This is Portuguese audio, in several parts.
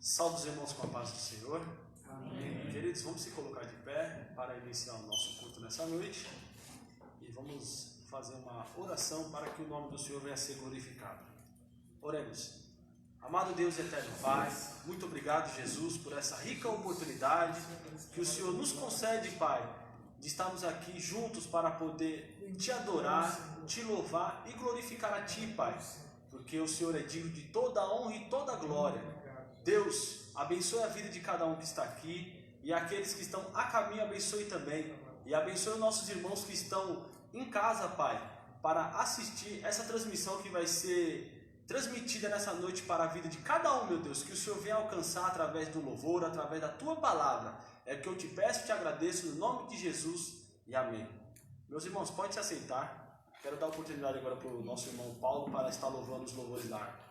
Salve os irmãos com a paz do Senhor. Amém. Queridos, vamos se colocar de pé para iniciar o nosso culto nessa noite e vamos fazer uma oração para que o nome do Senhor venha a ser glorificado. Oremos. Amado Deus e eterno Pai, muito obrigado, Jesus, por essa rica oportunidade que o Senhor nos concede, Pai, de estarmos aqui juntos para poder Te adorar, Te louvar e glorificar a Ti, Pai, porque o Senhor é digno de toda a honra e toda a glória. Deus, abençoe a vida de cada um que está aqui e aqueles que estão a caminho, abençoe também. E abençoe os nossos irmãos que estão em casa, Pai, para assistir essa transmissão que vai ser transmitida nessa noite para a vida de cada um, meu Deus, que o Senhor venha alcançar através do louvor, através da Tua palavra. É que eu te peço e te agradeço no nome de Jesus e amém. Meus irmãos, pode se aceitar. Quero dar a oportunidade agora para o nosso irmão Paulo para estar louvando os louvores da harpa.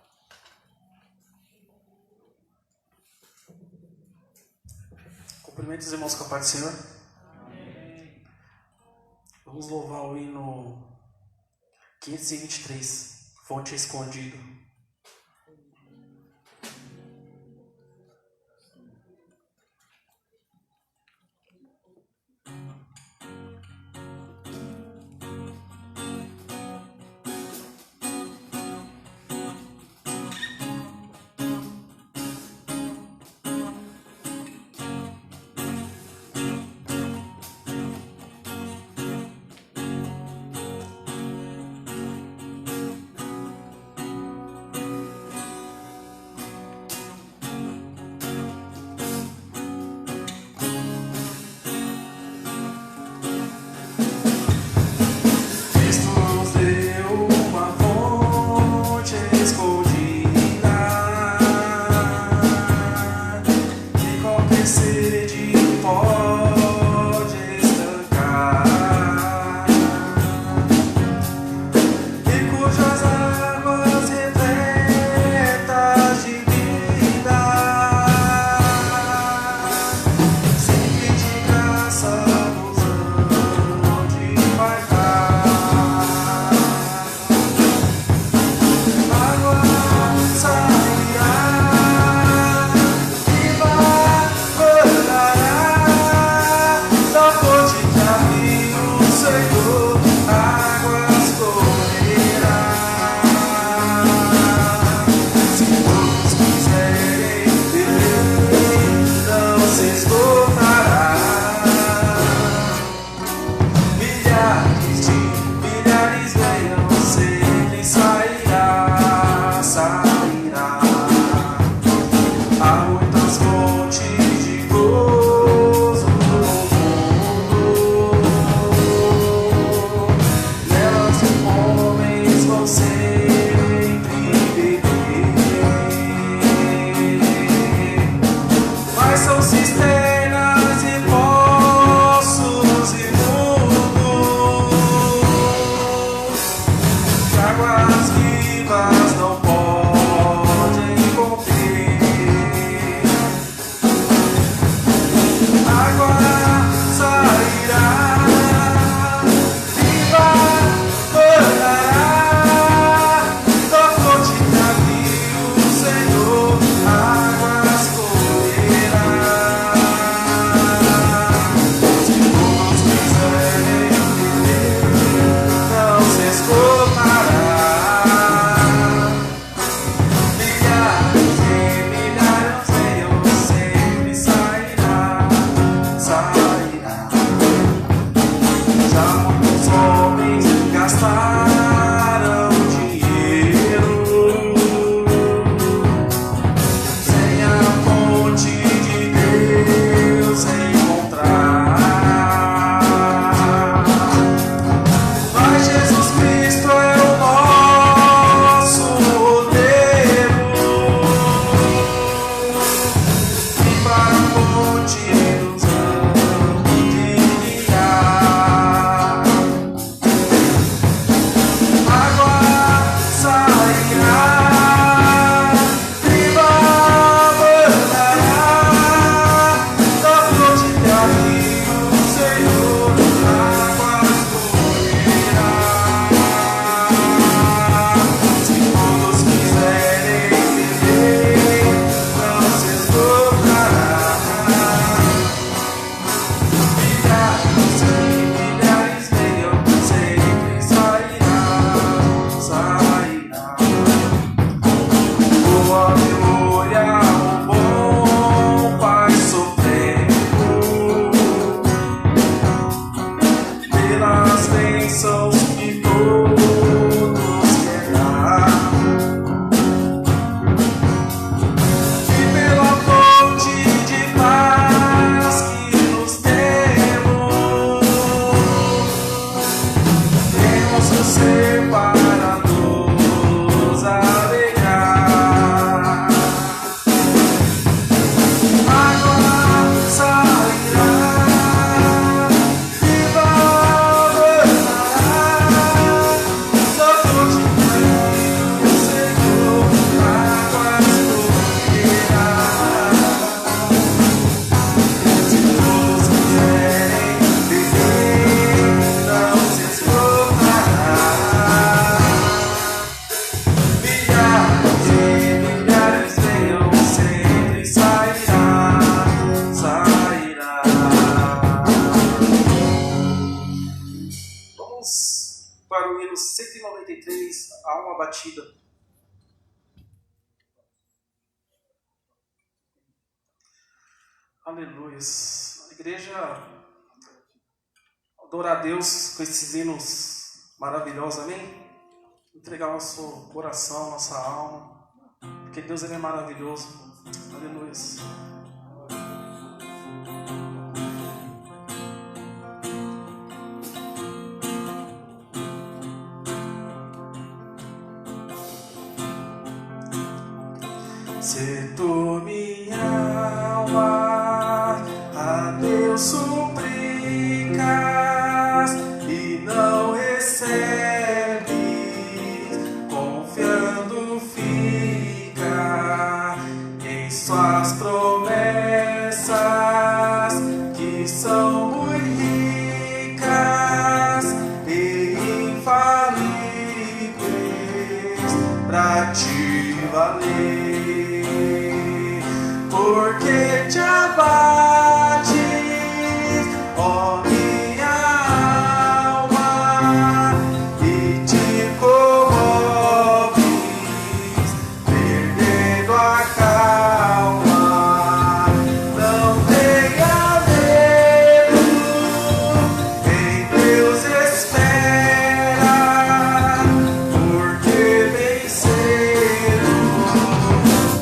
Cumprimento os irmãos com a paz do Senhor. Amém. Vamos louvar o hino 523, Fonte Escondido. batida. Aleluia. A igreja adora a Deus com esses hinos maravilhosos, amém? Entregar nosso coração, nossa alma, porque Deus ele é maravilhoso. Aleluia. Se tu minha alma a Deus suplicas e não recebes, confiando fica em suas promessas, que são muito ricas e infalíveis para te valer. Porque te abates, ó minha alma, e te comoves, perdendo a calma. Não tenha medo, em Deus espera, porque bem cedo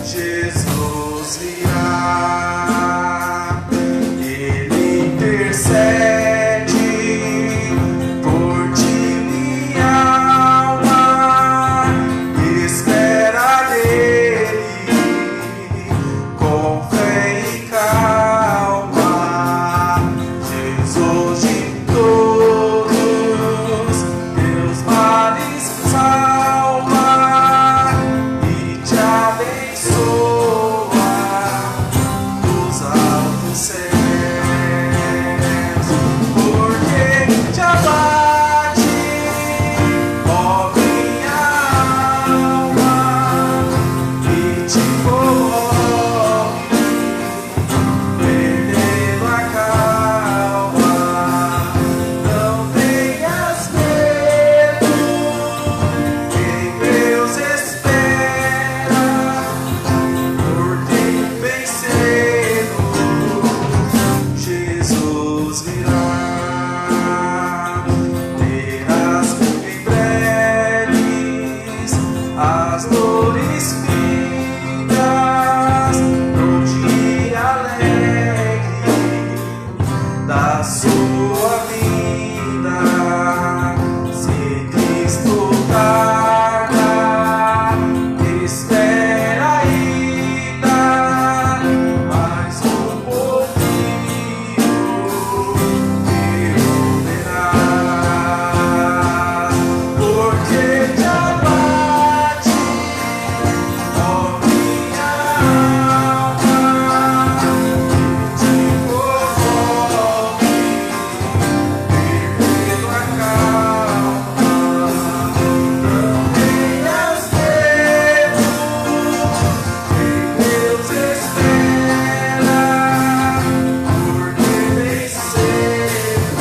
Jesus virá. Ele intercede por ti, minha alma, espera nele com fé e calma. Jesus de todos teus males salva e te abençoa dos altos céus. Porque te abate, ó minha alma, e te comove, perdendo a calma. Não tenhas medo, em Deus espera, porque bem cedo Jesus virá. Terás em breves as dores findas no dia alegre da sua vida. Se Cristo tarda, espera ainda mais um pouquinho, e verás. Porque te abate, ó minha alma, te comove, perdendo a calma. Não tenhas medo, em Deus espera, porque bem cedo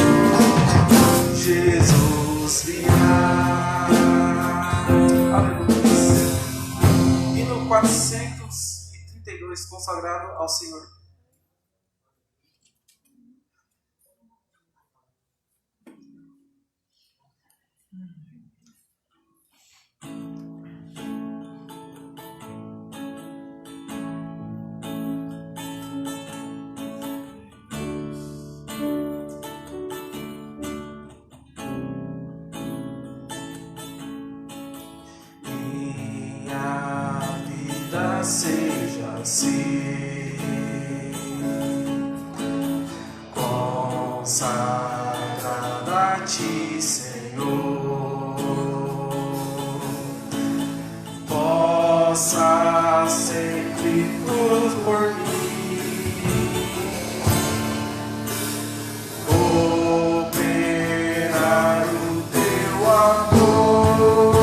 Jesus virá. Aleluia. Hino 432, consagrado ao Senhor. Minha vida seja assim, consagrada a ti, Senhor, possa sempre tudo por mim operar o teu amor.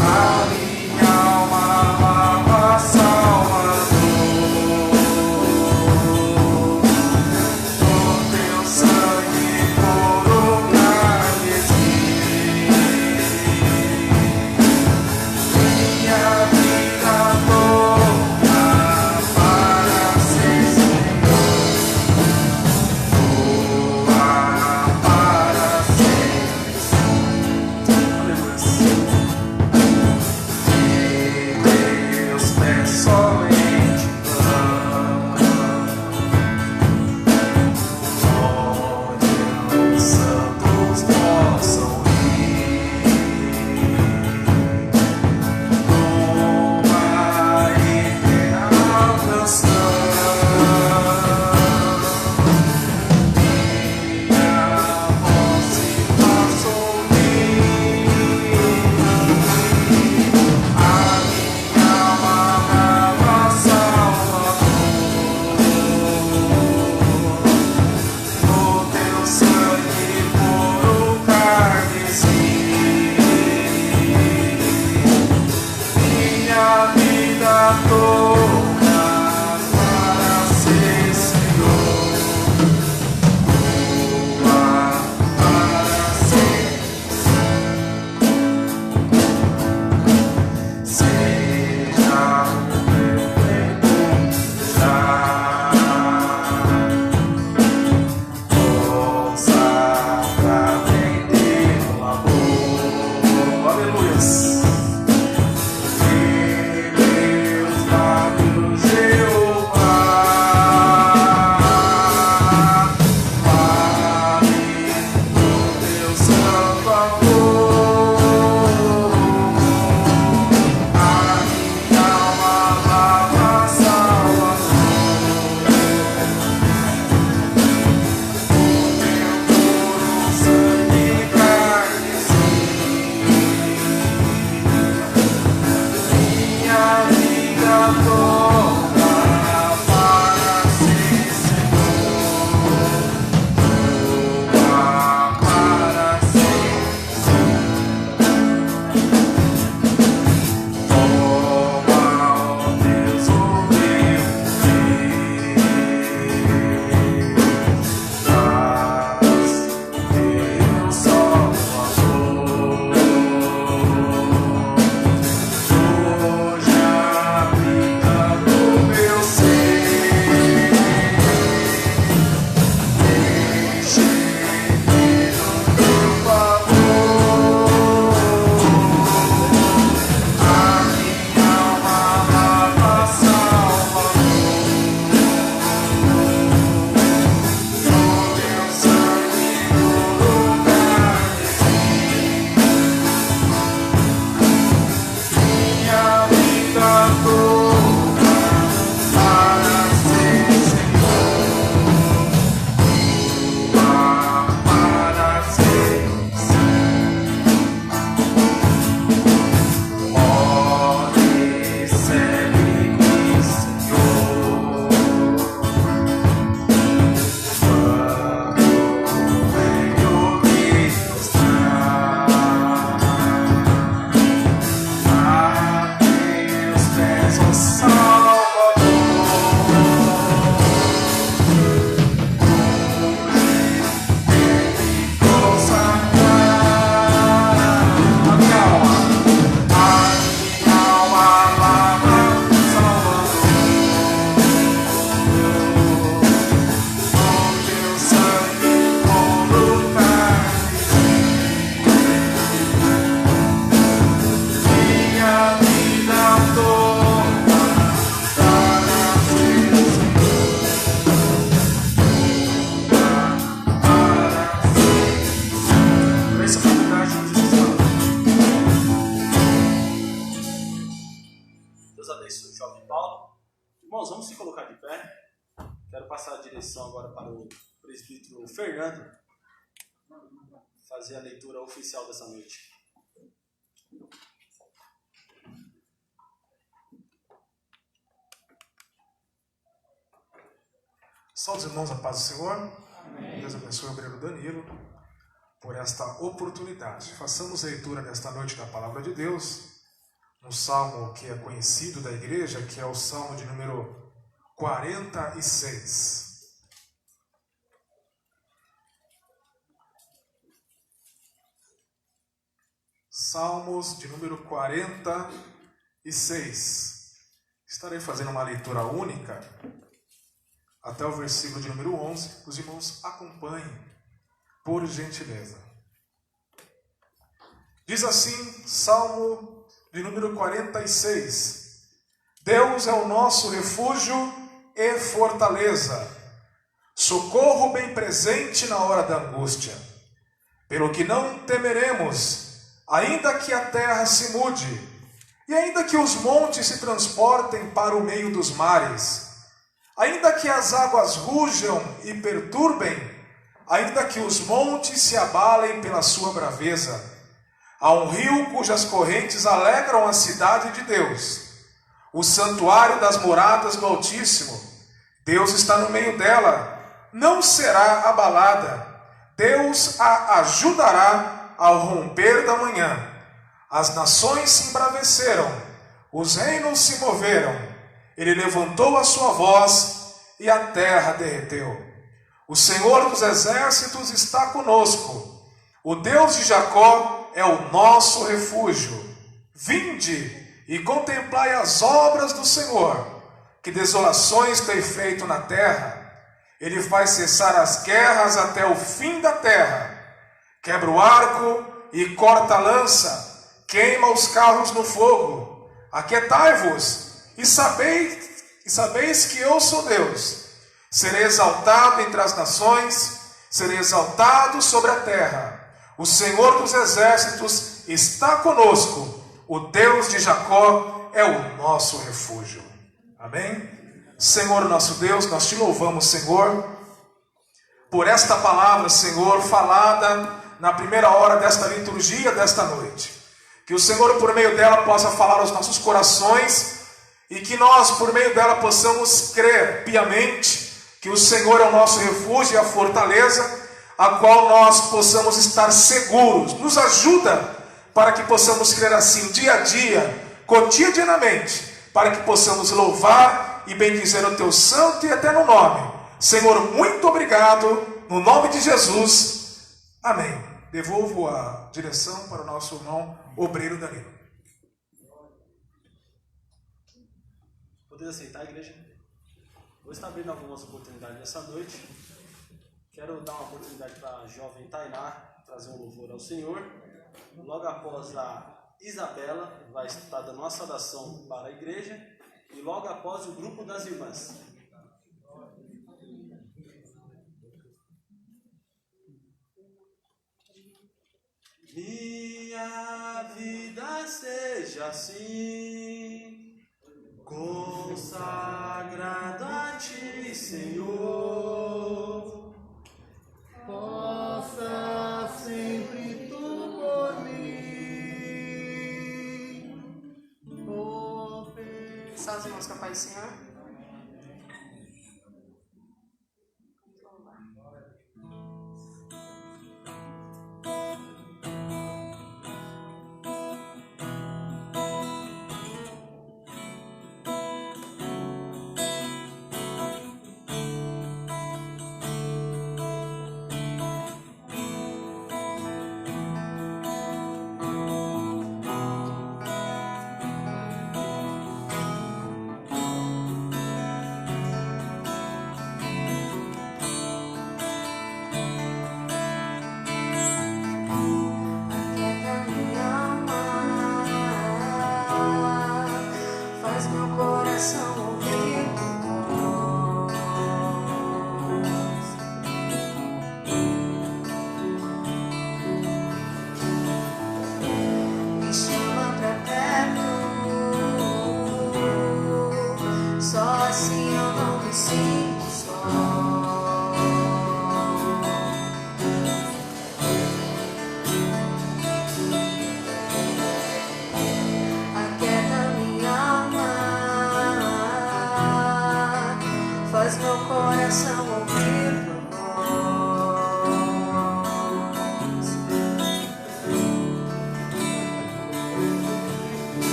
A minha alma lava Salvador, com teu sangue coronar-me. Irmãos, vamos se colocar de pé. Quero passar a direção agora para o presbítero Fernando fazer a leitura oficial dessa noite. Salve os irmãos, a paz do Senhor. Amém. Deus abençoe o obreiro Danilo por esta oportunidade. Façamos a leitura nesta noite da Palavra de Deus, um salmo que é conhecido da igreja, que é o salmo de número 46. Salmos de número 46. Estarei fazendo uma leitura única até o versículo de número 11. Os irmãos acompanhem, por gentileza. Diz assim, Salmo de número 46. Deus é o nosso refúgio e fortaleza, socorro bem presente na hora da angústia. Pelo que não temeremos, ainda que a terra se mude, e ainda que os montes se transportem para o meio dos mares, ainda que as águas rujam e perturbem, ainda que os montes se abalem pela sua braveza. Há um rio cujas correntes alegram a cidade de Deus, o santuário das moradas do Altíssimo. Deus está no meio dela, não será abalada. Deus a ajudará ao romper da manhã. As nações se embraveceram, Os reinos se moveram, ele levantou a sua voz e a terra derreteu. O Senhor dos exércitos está conosco, o Deus de Jacó é o nosso refúgio. Vinde e contemplai as obras do Senhor, que desolações tem feito na terra. Ele faz cessar as guerras até o fim da terra. Quebra o arco e corta a lança, queima os carros no fogo. Aquietai-vos e sabeis que eu sou Deus. Serei exaltado entre as nações, serei exaltado sobre a terra. O Senhor dos exércitos está conosco, o Deus de Jacó é o nosso refúgio. Amém? Senhor nosso Deus, nós te louvamos, Senhor, por esta palavra, Senhor, falada na primeira hora desta liturgia desta noite. Que o Senhor, por meio dela, possa falar aos nossos corações e que nós, por meio dela, possamos crer piamente que o Senhor é o nosso refúgio e a fortaleza, a qual nós possamos estar seguros. Nos ajuda para que possamos crer assim dia a dia, cotidianamente, para que possamos louvar e bendizer o teu santo e eterno nome. Senhor, muito obrigado, no nome de Jesus. Amém. Devolvo a direção para o nosso irmão obreiro Danilo. Poder aceitar, igreja? Vou estar abrindo algumas oportunidades nessa noite. Quero dar uma oportunidade para a jovem Tainá trazer um louvor ao Senhor. Logo após a Isabela vai estar dando uma saudação para a igreja. E logo após o grupo das irmãs. Minha vida seja assim, consagrado a ti, Senhor. Possa sempre tu por mim. Só os irmãos com a paz do Senhor.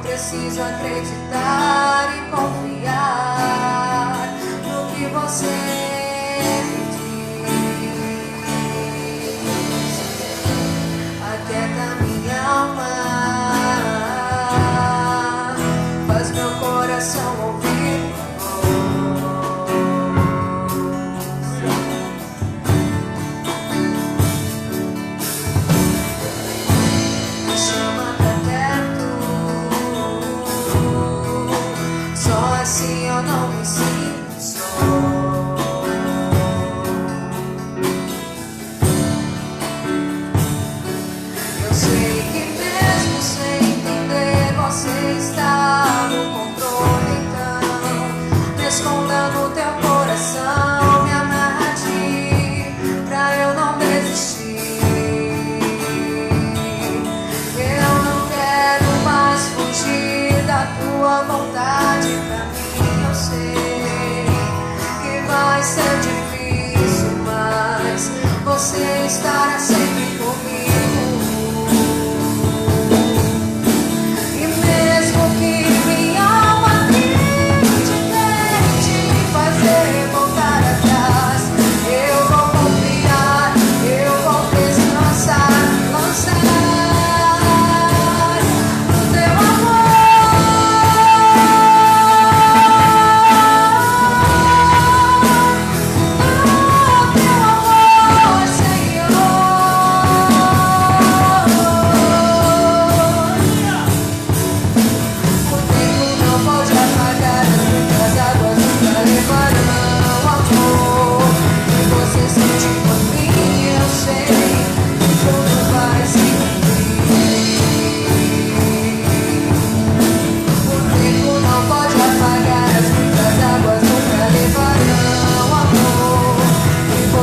Preciso acreditar e confiar no que você me diz. Aquieta minha alma, faz meu coração ouvir me chama pra perto. Só assim eu não me sinto só.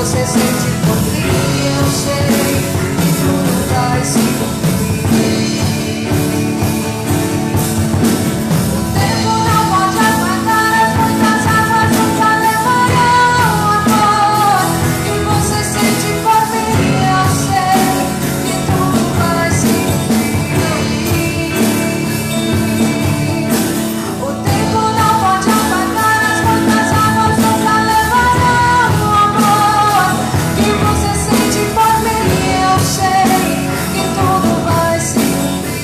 você sente por mim, eu sei que tudo vai se cumprir. O tempo não pode aguardar, as muitas águas nunca levarão o amor que você sente por mim, eu sei que tudo vai se cumprir. O tempo não pode apagar, as muitas águas nunca levarão o amor que você sente por mim, eu sei que tudo vai se cumprir.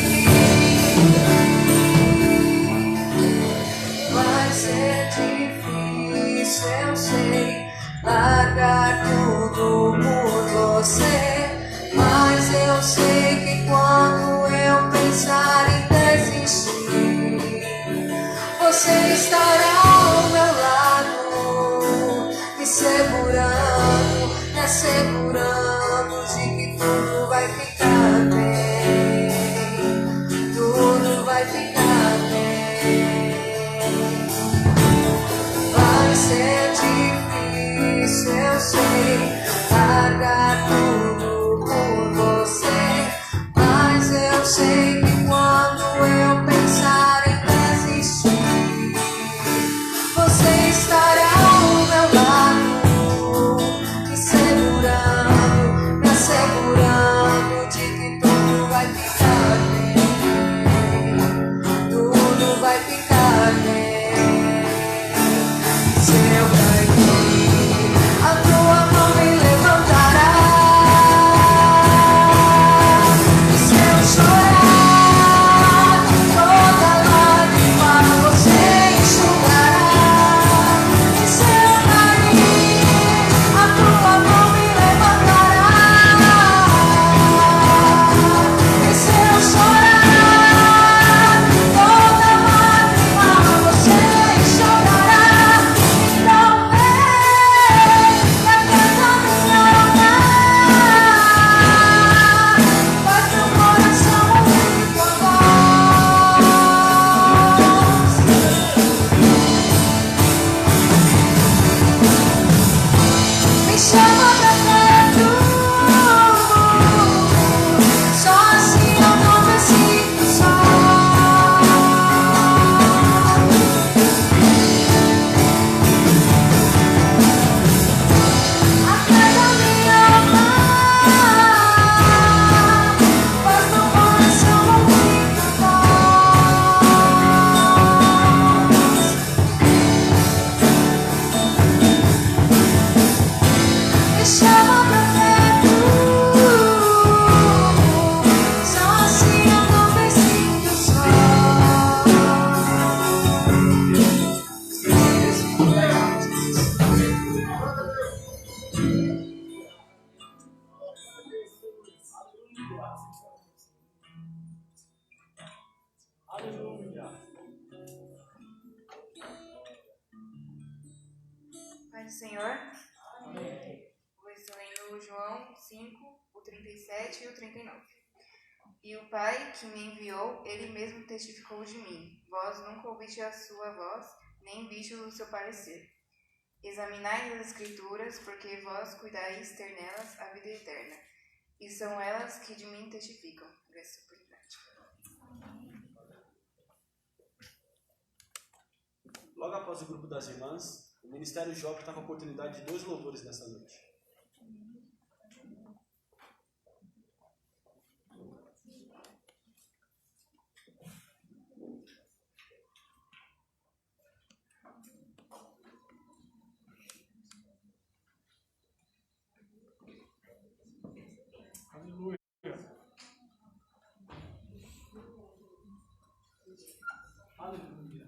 Vai ser difícil, eu sei, largar tudo por você, mas eu sei que quando eu pensar em desistir, você estará ao meu lado, me segurando, me assegurando de que tudo vai ficar bem, tudo vai ficar bem. Vai ser difícil, eu sei, largar tudo por você, mas eu sei que quando eu pensar em desistir, você estará ao meu lado, me segurando, me assegurando de que tudo vai ficar bem, tudo vai ficar bem. Se eu cair, a tua mão me levantará. E se eu chorar, toda lágrima você enxugará. E se eu cair, a tua mão me levantará. E se eu chorar, toda lágrima você enxugará. Então vem, e aquieta minha alma, faz meu coração ouvir tua voz. Me chama pra perto, só assim eu não me sinto só. Aquieta minha alma, faz meu coração ouvir tua voz. Me chama pra perto, só assim eu não me sinto só. Aleluia. Pai do Senhor. Vou estou lendo João 5, o 37 e o 39. E o Pai que me enviou, ele mesmo testificou de mim. Vós nunca ouviste a sua voz, nem viste o seu parecer. Examinai as Escrituras, porque vós cuidais ter nelas a vida eterna. E são elas que de mim testificam. Graças por prática. Logo após o grupo das irmãs, o Ministério Jovem está com a oportunidade de 2 louvores nessa noite. Aleluia. Aleluia.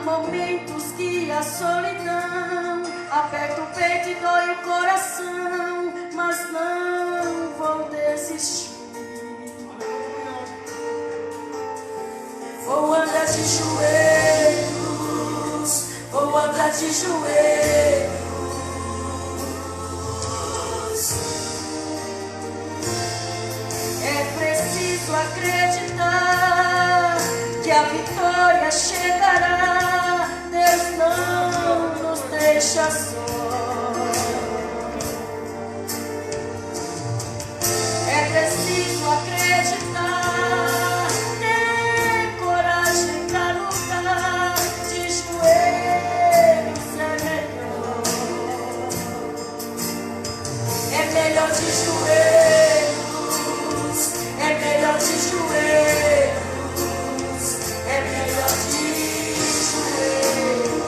momentos que a solidão aperta o peito e dói o coração, mas não vou desistir. Vou andar de joelhos, vou andar de joelhos. É preciso acreditar que a vitória chegará. Deus não nos deixa só. É preciso acreditar, ter coragem pra lutar. De joelhos é melhor. É melhor de joelhos, é melhor de joelhos, é melhor de joelhos.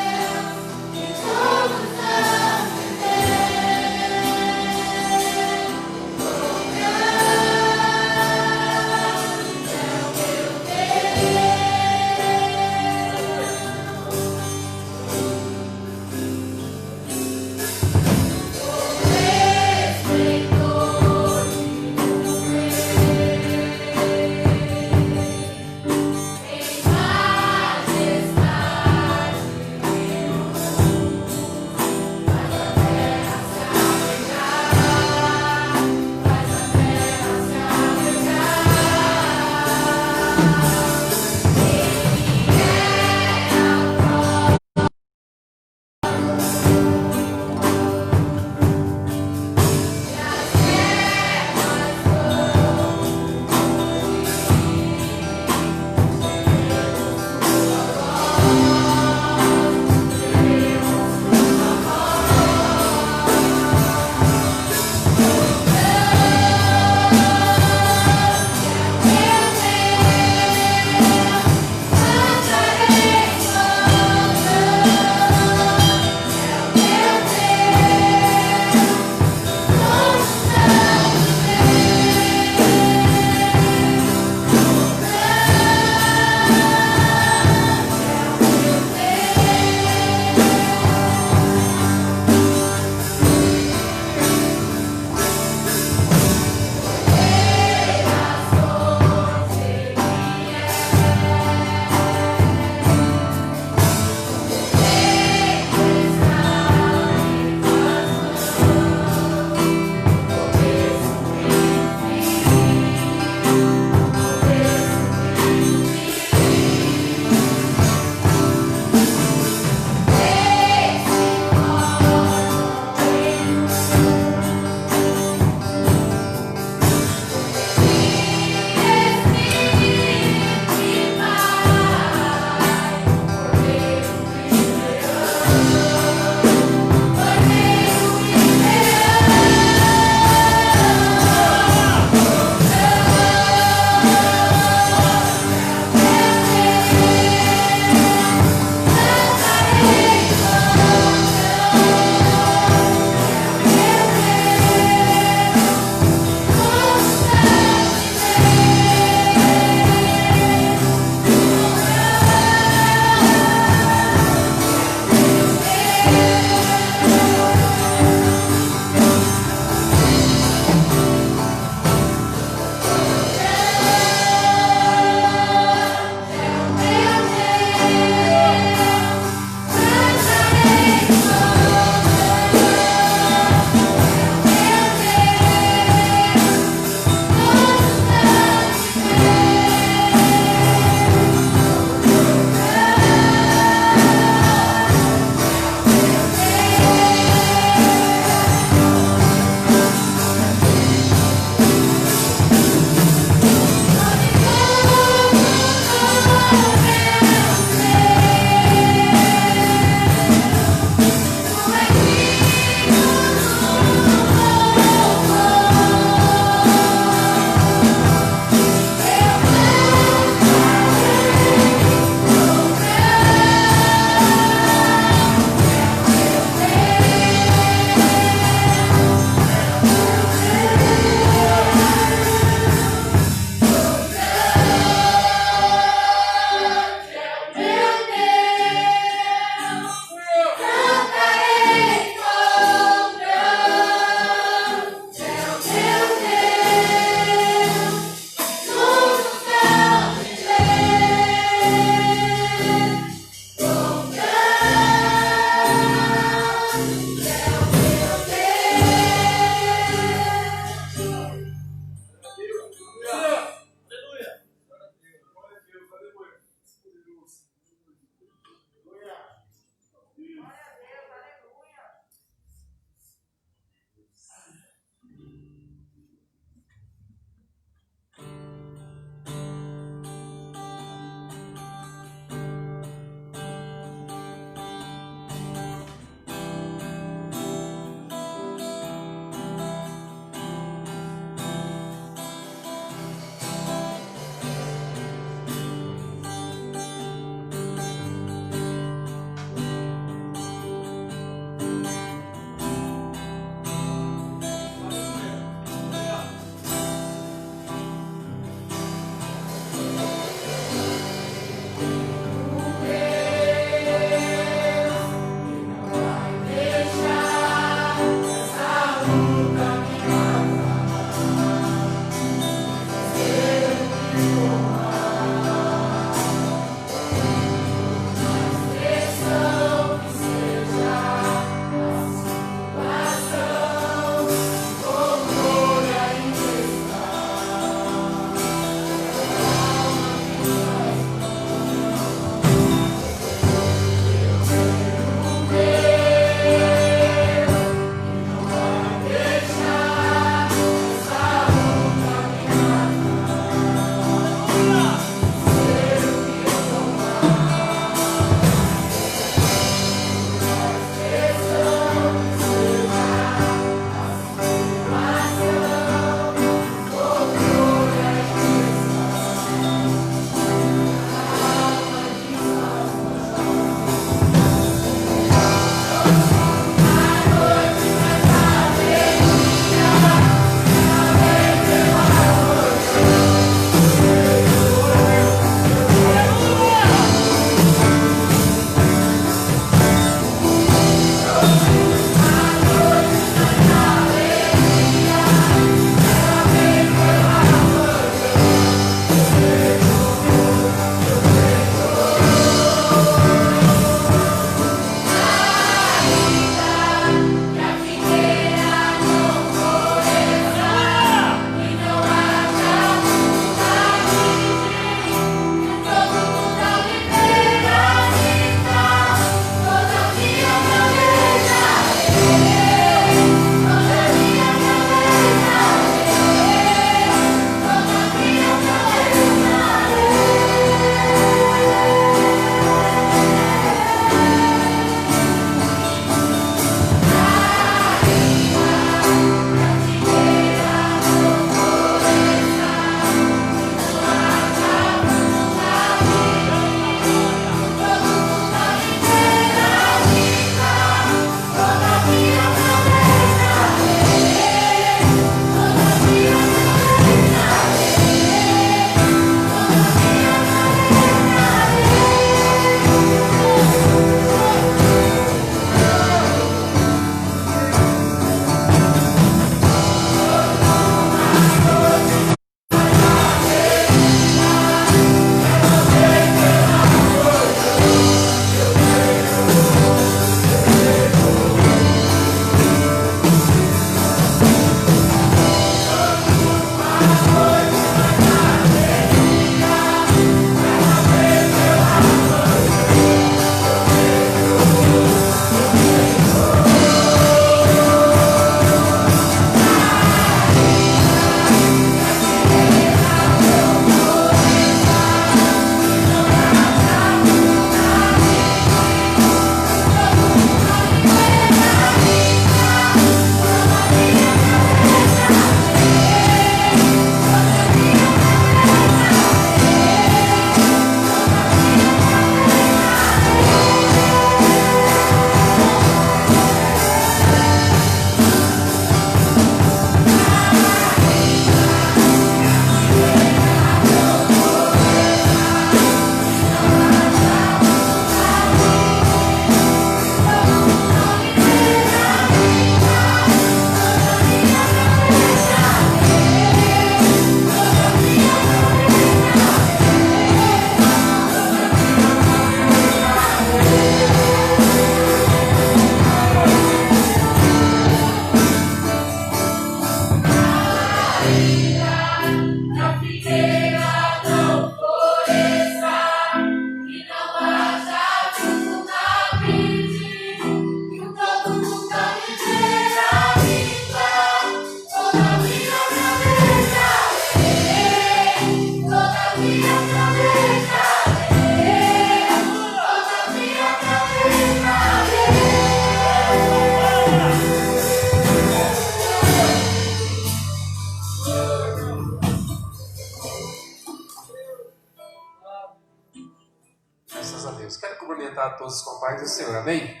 cumprimentar a todos com a paz do Senhor, amém?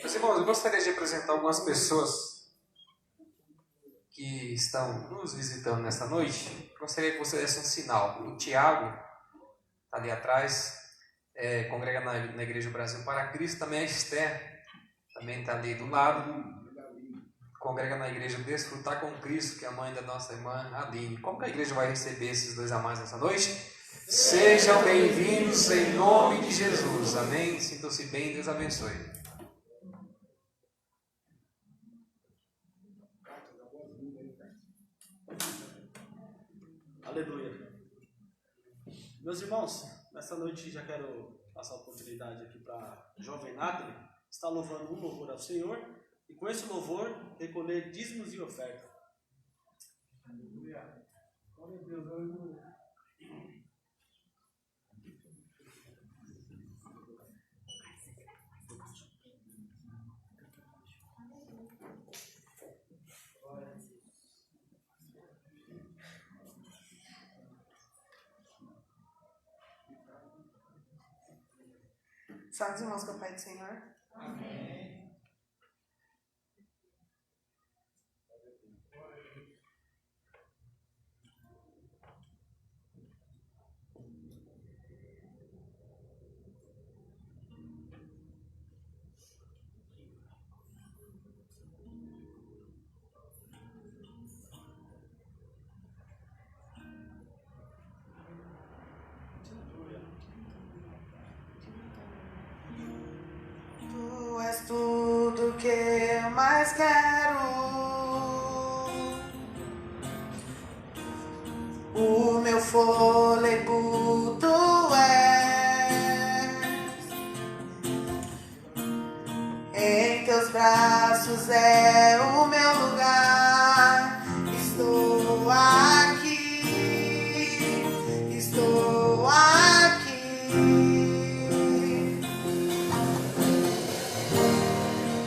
Meus irmãos, eu gostaria de apresentar algumas pessoas que estão nos visitando nesta noite. Gostaria que você desse um sinal. O Tiago, está ali atrás, congrega na Igreja Brasil para Cristo. Também a Esther, também está ali do lado, congrega na Igreja Desfrutar com Cristo, que é a mãe da nossa irmã Aline. Como que a igreja vai receber esses dois a mais nessa noite? Sejam bem-vindos em nome de Jesus, amém? Sintam-se bem, Deus abençoe. Aleluia. Meus irmãos, nessa noite já quero passar a oportunidade aqui para a jovem Nathalie, está louvando um louvor ao Senhor, e com esse louvor recolher dízimos e oferta. Aleluia. Glória a Deus, aleluia. Salve os irmãos com o Pai do Senhor. Amém. Tu és tudo que eu mais quero. O meu fôlego tu és. Em teus braços é o meu lugar. Estou aqui. Estou aqui.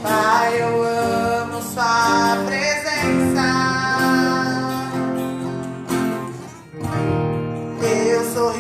Pai, eu amo sua presença. Teu sorriso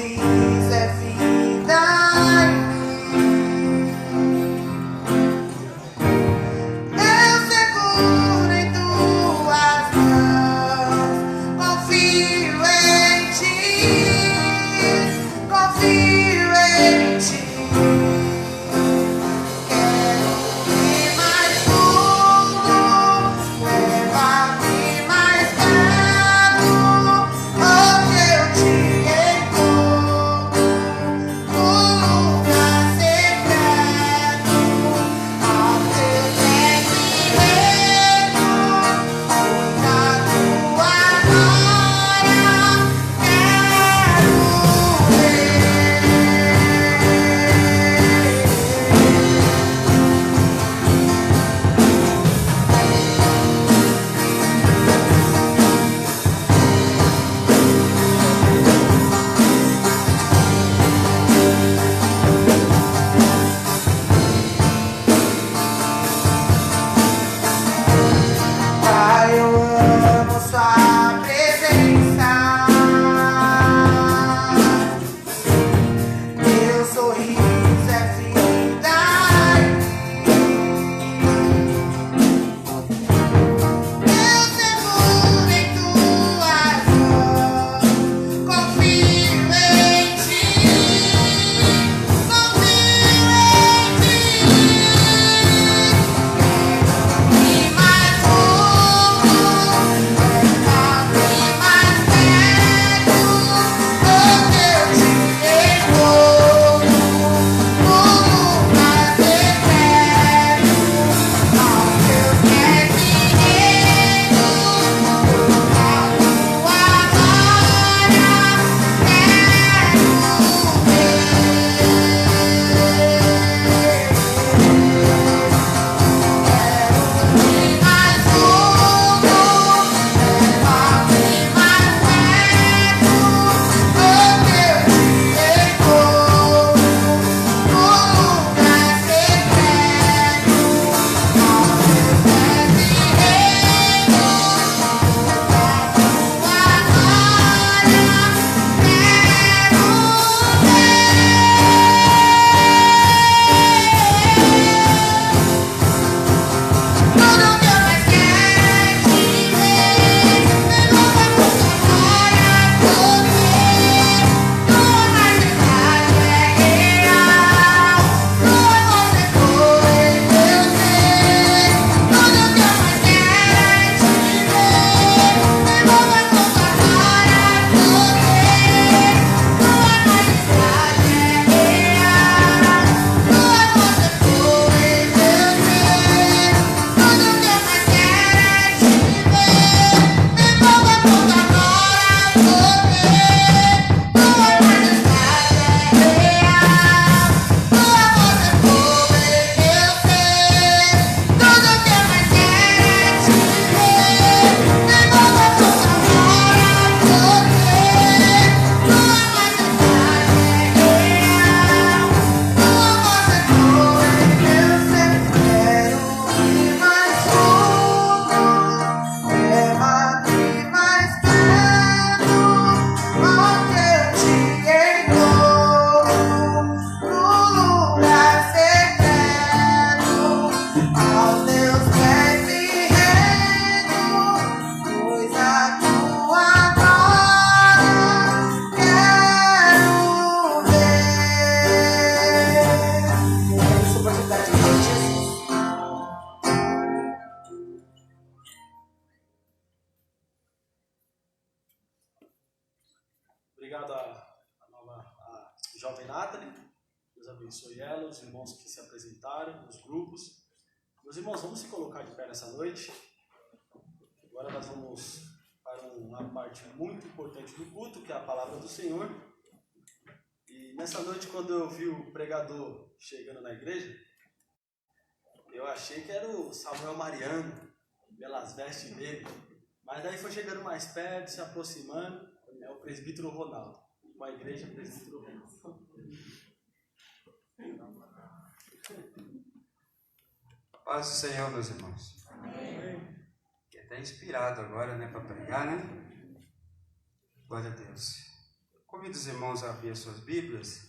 Obrigado à jovem Nathalie. Deus abençoe ela, os irmãos que se apresentaram, os grupos. Meus irmãos, vamos se colocar de pé nessa noite. Agora nós vamos para uma parte muito importante do culto, que é a palavra do Senhor. E nessa noite, quando eu vi o pregador chegando na igreja, eu achei que era o Samuel Mariano, pelas vestes dele. Mas daí foi chegando mais perto, se aproximando, é o presbítero Ronaldo. Com a igreja, presbítero Ronaldo. Paz do Senhor, meus irmãos. Amém. Fiquei até inspirado agora, para pregar, Glória a Deus. Convido os irmãos a abrir as suas Bíblias.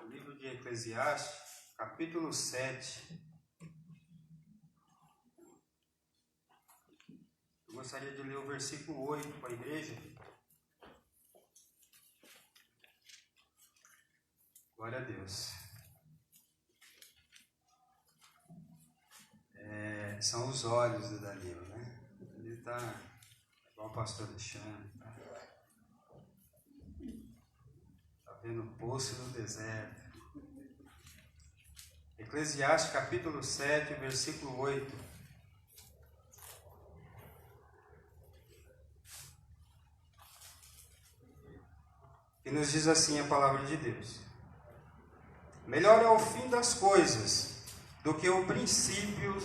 O livro de Eclesiastes, capítulo 7. Eu gostaria de ler o versículo 8 para a igreja. Glória a Deus. São os olhos do Danilo, Ele está igual o pastor Alexandre. Está vendo o poço no deserto. Eclesiastes capítulo 7, versículo 8. E nos diz assim a palavra de Deus: melhor é o fim das coisas do que o princípio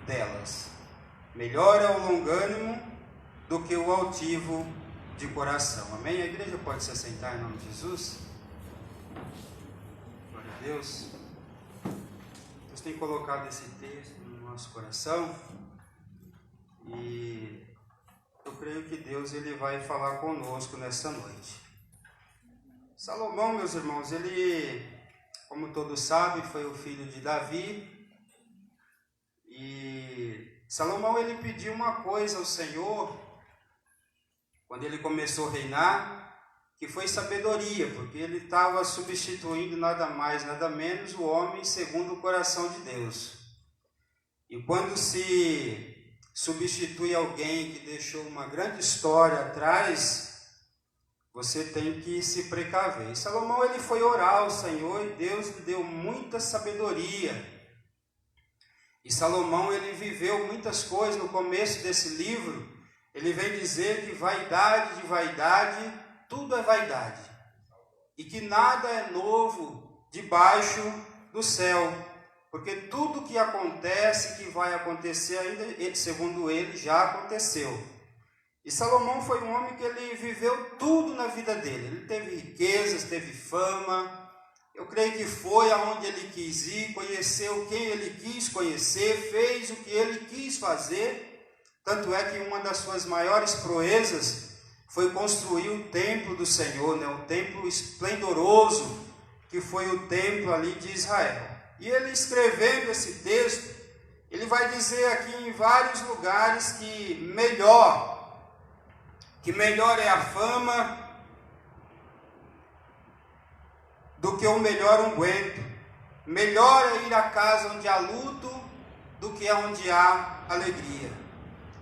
delas. Melhor é o longânimo do que o altivo de coração. Amém? A igreja pode se assentar em nome de Jesus? Glória a Deus. Deus tem colocado esse texto no nosso coração e eu creio que Deus ele vai falar conosco nesta noite. Salomão, meus irmãos, ele, como todos sabem, foi o filho de Davi. E Salomão ele pediu uma coisa ao Senhor quando ele começou a reinar, que foi sabedoria, porque ele estava substituindo nada mais, nada menos o homem segundo o coração de Deus. E quando se substitui alguém que deixou uma grande história atrás, você tem que se precaver. E Salomão ele foi orar ao Senhor e Deus lhe deu muita sabedoria. E Salomão ele viveu muitas coisas. No começo desse livro, ele vem dizer que vaidade de vaidade, tudo é vaidade. E que nada é novo debaixo do céu. Porque tudo que acontece, que vai acontecer ainda, segundo ele, já aconteceu. E Salomão foi um homem que ele viveu tudo na vida dele. Ele teve riquezas, teve fama. Eu creio que foi aonde ele quis ir, conheceu quem ele quis conhecer, fez o que ele quis fazer. Tanto é que uma das suas maiores proezas foi construir o templo do Senhor, um templo esplendoroso, que foi o templo ali de Israel. E ele escrevendo esse texto, ele vai dizer aqui em vários lugares que melhor é a fama do que o melhor unguento. Melhor é ir à casa onde há luto do que onde há alegria.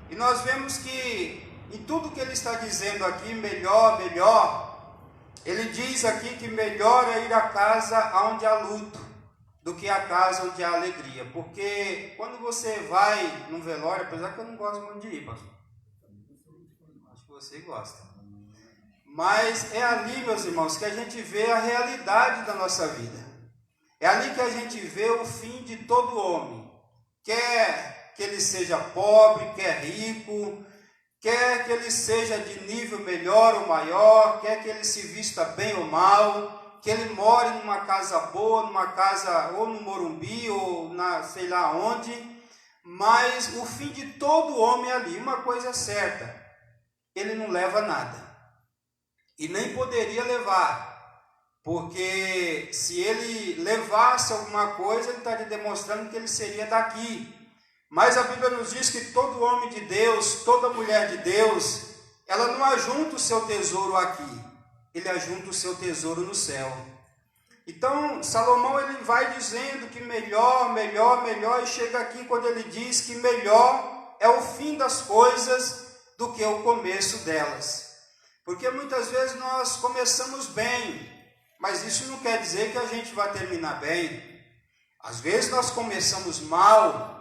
E nós vemos que em tudo que ele está dizendo aqui, melhor, ele diz aqui que melhor é ir à casa onde há luto do que a casa onde há alegria. Porque quando você vai num velório, apesar que eu não gosto muito de ir, pastor, acho que você gosta, mas é ali, meus irmãos, que a gente vê a realidade da nossa vida. É ali que a gente vê o fim de todo homem. Quer que ele seja pobre, quer rico, quer que ele seja de nível melhor ou maior, quer que ele se vista bem ou mal, que ele more numa casa boa, numa casa ou no Morumbi ou na sei lá onde, mas o fim de todo homem é ali. Uma coisa é certa, ele não leva nada. E nem poderia levar, porque se ele levasse alguma coisa, ele estaria demonstrando que ele seria daqui. Mas a Bíblia nos diz que todo homem de Deus, toda mulher de Deus, ela não ajunta o seu tesouro aqui, ele ajunta o seu tesouro no céu. Então, Salomão ele vai dizendo que melhor, e chega aqui quando ele diz que melhor é o fim das coisas do que o começo delas. Porque muitas vezes nós começamos bem, mas isso não quer dizer que a gente vai terminar bem. Às vezes nós começamos mal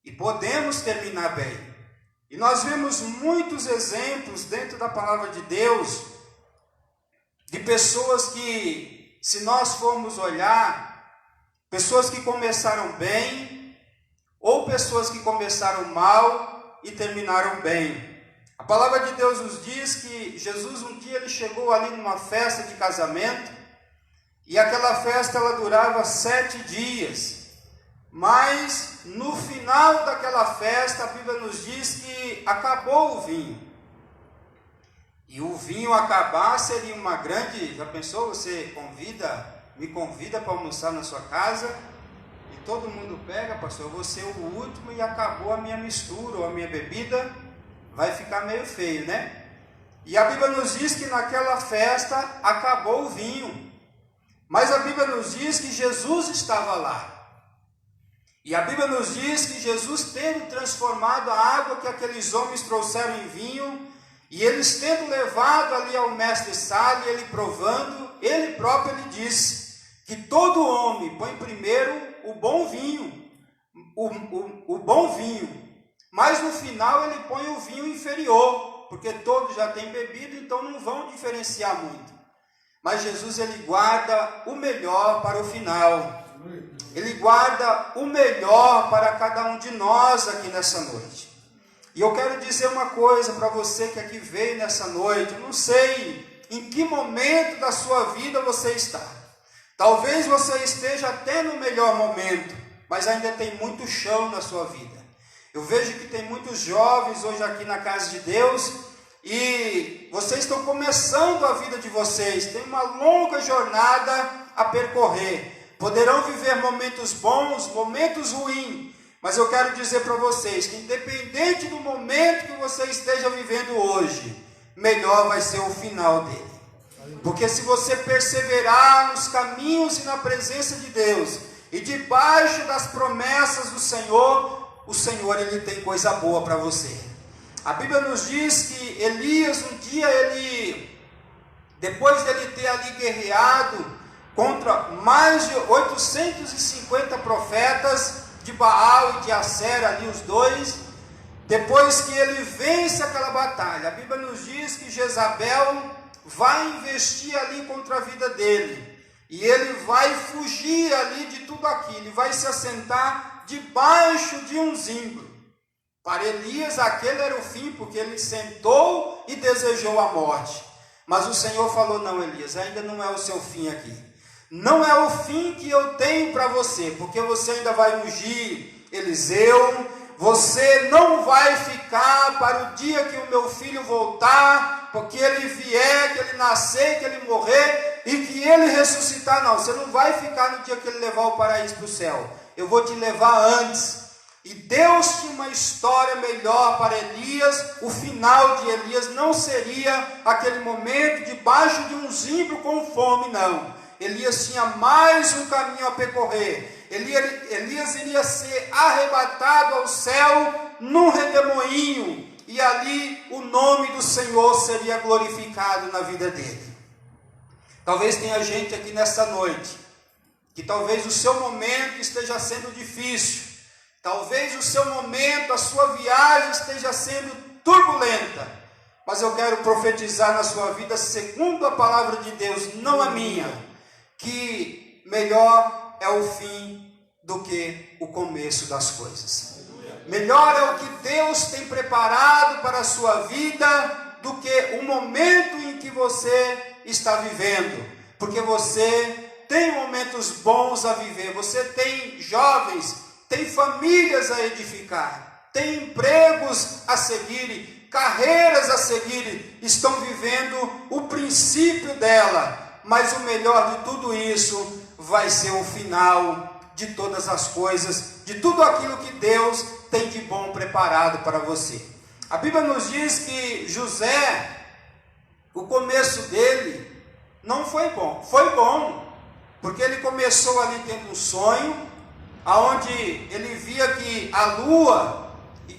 e podemos terminar bem. E nós vemos muitos exemplos dentro da palavra de Deus de pessoas que, se nós formos olhar, pessoas que começaram bem ou pessoas que começaram mal e terminaram bem. A palavra de Deus nos diz que Jesus um dia ele chegou ali numa festa de casamento e aquela festa ela durava 7 dias. Mas no final daquela festa a Bíblia nos diz que acabou o vinho. E o vinho acabar seria uma grande... Já pensou? Você me convida para almoçar na sua casa e todo mundo pega, pastor, eu vou ser o último e acabou a minha mistura ou a minha bebida, vai ficar meio feio, né? E a Bíblia nos diz que naquela festa acabou o vinho. Mas a Bíblia nos diz que Jesus estava lá. E a Bíblia nos diz que Jesus, tendo transformado a água que aqueles homens trouxeram em vinho, e eles tendo levado ali ao mestre Sala, e ele provando, ele próprio ele disse que todo homem põe primeiro o bom vinho, o bom vinho, mas no final ele põe o vinho inferior, porque todos já têm bebido, então não vão diferenciar muito. Mas Jesus ele guarda o melhor para o final. Ele guarda o melhor para cada um de nós aqui nessa noite. E eu quero dizer uma coisa para você que aqui veio nessa noite. Eu não sei em que momento da sua vida você está. Talvez você esteja até no melhor momento, mas ainda tem muito chão na sua vida. Eu vejo que tem muitos jovens hoje aqui na casa de Deus e vocês estão começando a vida de vocês. Tem uma longa jornada a percorrer. Poderão viver momentos bons, momentos ruins, mas eu quero dizer para vocês que independente do momento que você esteja vivendo hoje, melhor vai ser o final dele. Porque se você perseverar nos caminhos e na presença de Deus, e debaixo das promessas do Senhor, o Senhor ele tem coisa boa para você. A Bíblia nos diz que Elias um dia, depois dele ter ali guerreado contra mais de 850 profetas de Baal e de Acera, ali os dois, depois que ele vence aquela batalha, a Bíblia nos diz que Jezabel vai investir ali contra a vida dele, e ele vai fugir ali de tudo aquilo, ele vai se assentar debaixo de um zimbro. Para Elias aquele era o fim, porque ele sentou e desejou a morte, mas o Senhor falou, não Elias, ainda não é o seu fim aqui. Não é o fim que eu tenho para você, porque você ainda vai ungir Eliseu, você não vai ficar para o dia que o meu filho voltar, porque ele vier, que ele nascer, que ele morrer e que ele ressuscitar. Não, você não vai ficar no dia que ele levar o paraíso para o céu, eu vou te levar antes. E Deus tinha uma história melhor para Elias. O final de Elias não seria aquele momento debaixo de um zimbro com fome, não. Elias tinha mais um caminho a percorrer. Elias iria ser arrebatado ao céu num redemoinho, e ali o nome do Senhor seria glorificado na vida dele. Talvez tenha gente aqui nessa noite que talvez o seu momento esteja sendo difícil, talvez o seu momento, a sua viagem esteja sendo turbulenta, mas eu quero profetizar na sua vida, segundo a palavra de Deus, não a minha, que melhor é o fim do que o começo das coisas. Melhor é o que Deus tem preparado para a sua vida do que o momento em que você está vivendo, porque você tem momentos bons a viver, você tem jovens, tem famílias a edificar, tem empregos a seguir, carreiras a seguir, estão vivendo o princípio dela. Mas o melhor de tudo isso vai ser o final de todas as coisas, de tudo aquilo que Deus tem de bom preparado para você. A Bíblia nos diz que José, o começo dele não foi bom. Foi bom, porque ele começou ali tendo um sonho, onde ele via que a lua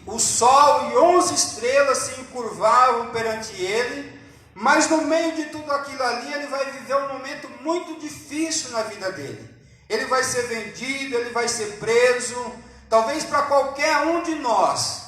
o sol e 11 estrelas se encurvavam perante ele, mas no meio de tudo aquilo ali, ele vai viver um momento muito difícil na vida dele. Ele vai ser vendido, ele vai ser preso. Talvez para qualquer um de nós,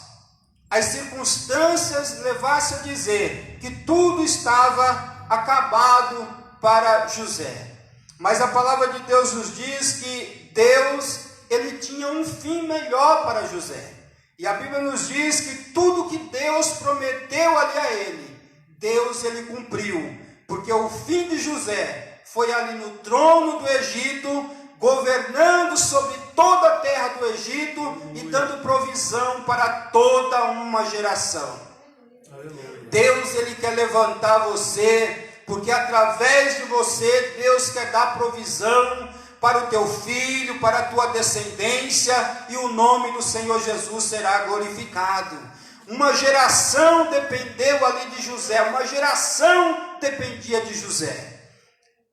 as circunstâncias levassem a dizer que tudo estava acabado para José. Mas a palavra de Deus nos diz que Deus, ele tinha um fim melhor para José. E a Bíblia nos diz que tudo que Deus prometeu ali a ele, Deus ele cumpriu. Porque o fim de José foi ali no trono do Egito, governando sobre toda a terra do Egito e dando provisão para toda uma geração. Deus ele quer levantar você, porque através de você Deus quer dar provisão para o teu filho, para a tua descendência, e o nome do Senhor Jesus será glorificado. Uma geração dependeu ali de José, uma geração dependia de José.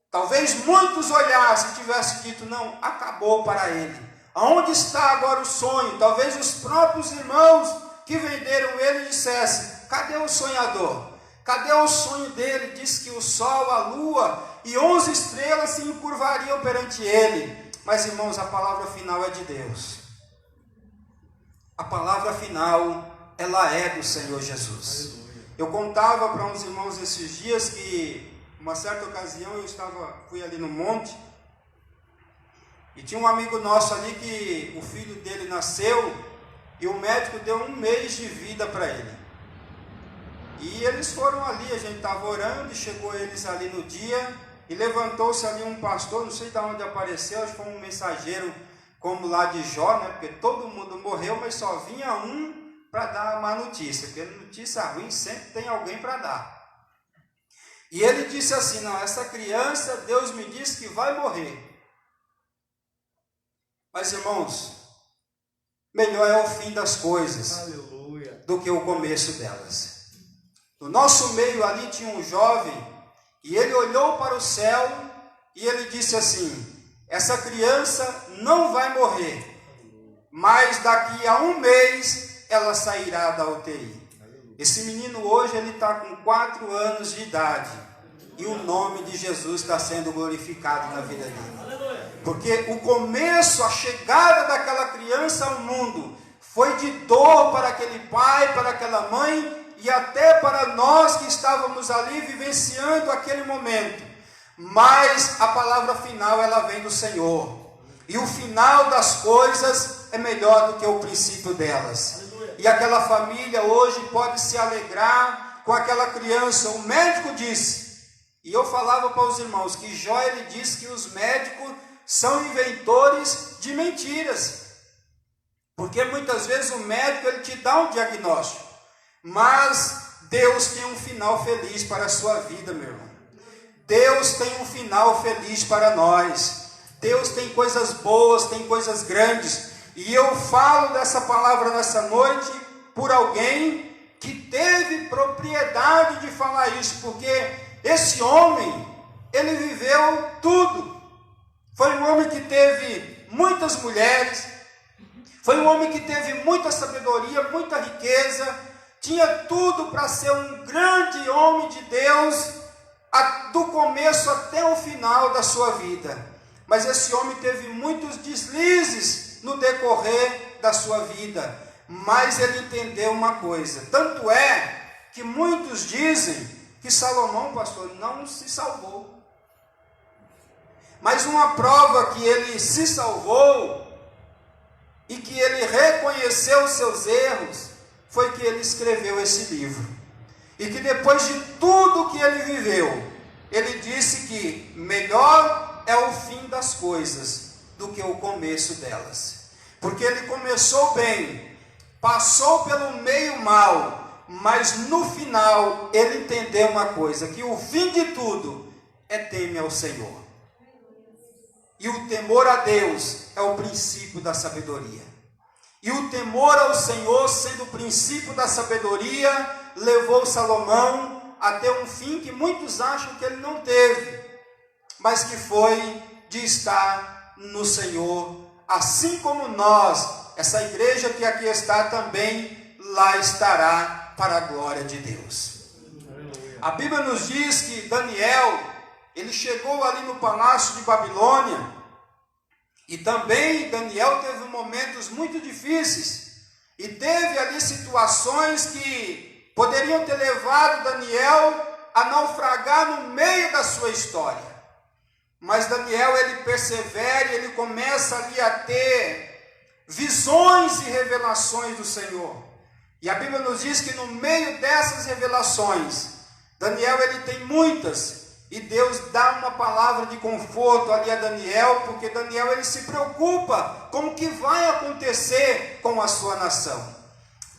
Talvez muitos olhassem e tivessem dito, não, acabou para ele. Aonde está agora o sonho? Talvez os próprios irmãos que venderam ele dissessem, cadê o sonhador? Cadê o sonho dele? Diz que o sol, a lua e 11 estrelas se encurvariam perante ele. Mas irmãos, a palavra final é de Deus. A palavra final, ela é do Senhor Jesus. Eu contava para uns irmãos esses dias que uma certa ocasião fui ali no monte e tinha um amigo nosso ali que o filho dele nasceu e o médico deu 1 mês de vida para ele. E eles foram ali, a gente estava orando e chegou eles ali no dia e levantou-se ali um pastor, não sei de onde apareceu, acho que foi um mensageiro como lá de Jó, né? Porque todo mundo morreu, mas só vinha um para dar a má notícia, porque notícia ruim sempre tem alguém para dar. E ele disse assim, não, essa criança, Deus me disse que vai morrer. Mas irmãos, melhor é o fim das coisas, aleluia, do que o começo delas. No nosso meio ali tinha um jovem, e ele olhou para o céu, e ele disse assim, essa criança não vai morrer, mas daqui a 1 mês ela sairá da UTI. Esse menino hoje ele está com 4 anos de idade e o nome de Jesus está sendo glorificado na vida dele. Porque o começo, a chegada daquela criança ao mundo foi de dor para aquele pai, para aquela mãe e até para nós que estávamos ali vivenciando aquele momento. Mas a palavra final ela vem do Senhor. E o final das coisas é melhor do que o princípio delas. E aquela família hoje pode se alegrar com aquela criança. O médico disse, e eu falava para os irmãos, que Jó ele diz que os médicos são inventores de mentiras. Porque muitas vezes o médico ele te dá um diagnóstico, mas Deus tem um final feliz para a sua vida, meu irmão. Deus tem um final feliz para nós. Deus tem coisas boas, tem coisas grandes. E eu falo dessa palavra nessa noite por alguém que teve propriedade de falar isso, porque esse homem, ele viveu tudo. Foi um homem que teve muitas mulheres, foi um homem que teve muita sabedoria, muita riqueza, tinha tudo para ser um grande homem de Deus, do começo até o final da sua vida. Mas esse homem teve muitos deslizes no decorrer da sua vida, mas ele entendeu uma coisa, tanto é que muitos dizem que Salomão, pastor, não se salvou, mas uma prova que ele se salvou e que ele reconheceu os seus erros, foi que ele escreveu esse livro, e que depois de tudo que ele viveu, ele disse que melhor é o fim das coisas do que o começo delas. Porque ele começou bem, passou pelo meio mal, mas no final ele entendeu uma coisa, que o fim de tudo é temer ao Senhor. E o temor a Deus é o princípio da sabedoria. E o temor ao Senhor, sendo o princípio da sabedoria, levou Salomão a ter um fim que muitos acham que ele não teve, mas que foi de estar no Senhor, assim como nós, essa igreja que aqui está também, lá estará para a glória de Deus. A Bíblia nos diz que Daniel, ele chegou ali no palácio de Babilônia, e também Daniel teve momentos muito difíceis, e teve ali situações que poderiam ter levado Daniel a naufragar no meio da sua história. Mas Daniel, ele persevera, ele começa ali a ter visões e revelações do Senhor. E a Bíblia nos diz que no meio dessas revelações, Daniel, ele tem muitas, e Deus dá uma palavra de conforto ali a Daniel, porque Daniel, ele se preocupa com o que vai acontecer com a sua nação.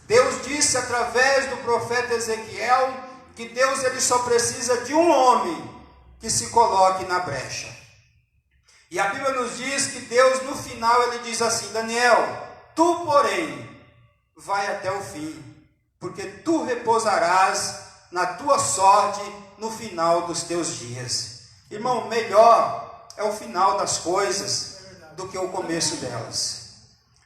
Deus disse através do profeta Ezequiel que Deus, ele só precisa de um homem que se coloque na brecha. E a Bíblia nos diz que Deus, no final, ele diz assim: Daniel, tu, porém, vai até o fim, porque tu repousarás na tua sorte no final dos teus dias. Irmão, melhor é o final das coisas do que o começo delas.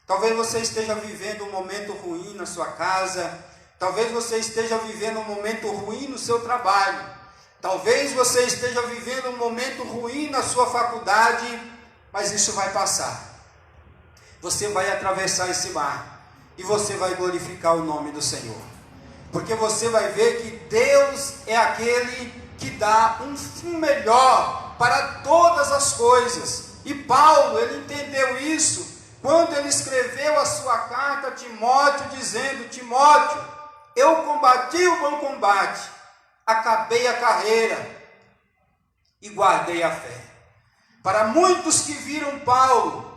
Talvez você esteja vivendo um momento ruim na sua casa, talvez você esteja vivendo um momento ruim no seu trabalho, talvez você esteja vivendo um momento ruim na sua faculdade, mas isso vai passar. Você vai atravessar esse mar e você vai glorificar o nome do Senhor. Porque você vai ver que Deus é aquele que dá um fim melhor para todas as coisas. E Paulo, ele entendeu isso quando ele escreveu a sua carta a Timóteo, dizendo: Timóteo, eu combati o bom combate, acabei a carreira e guardei a fé. Para muitos que viram Paulo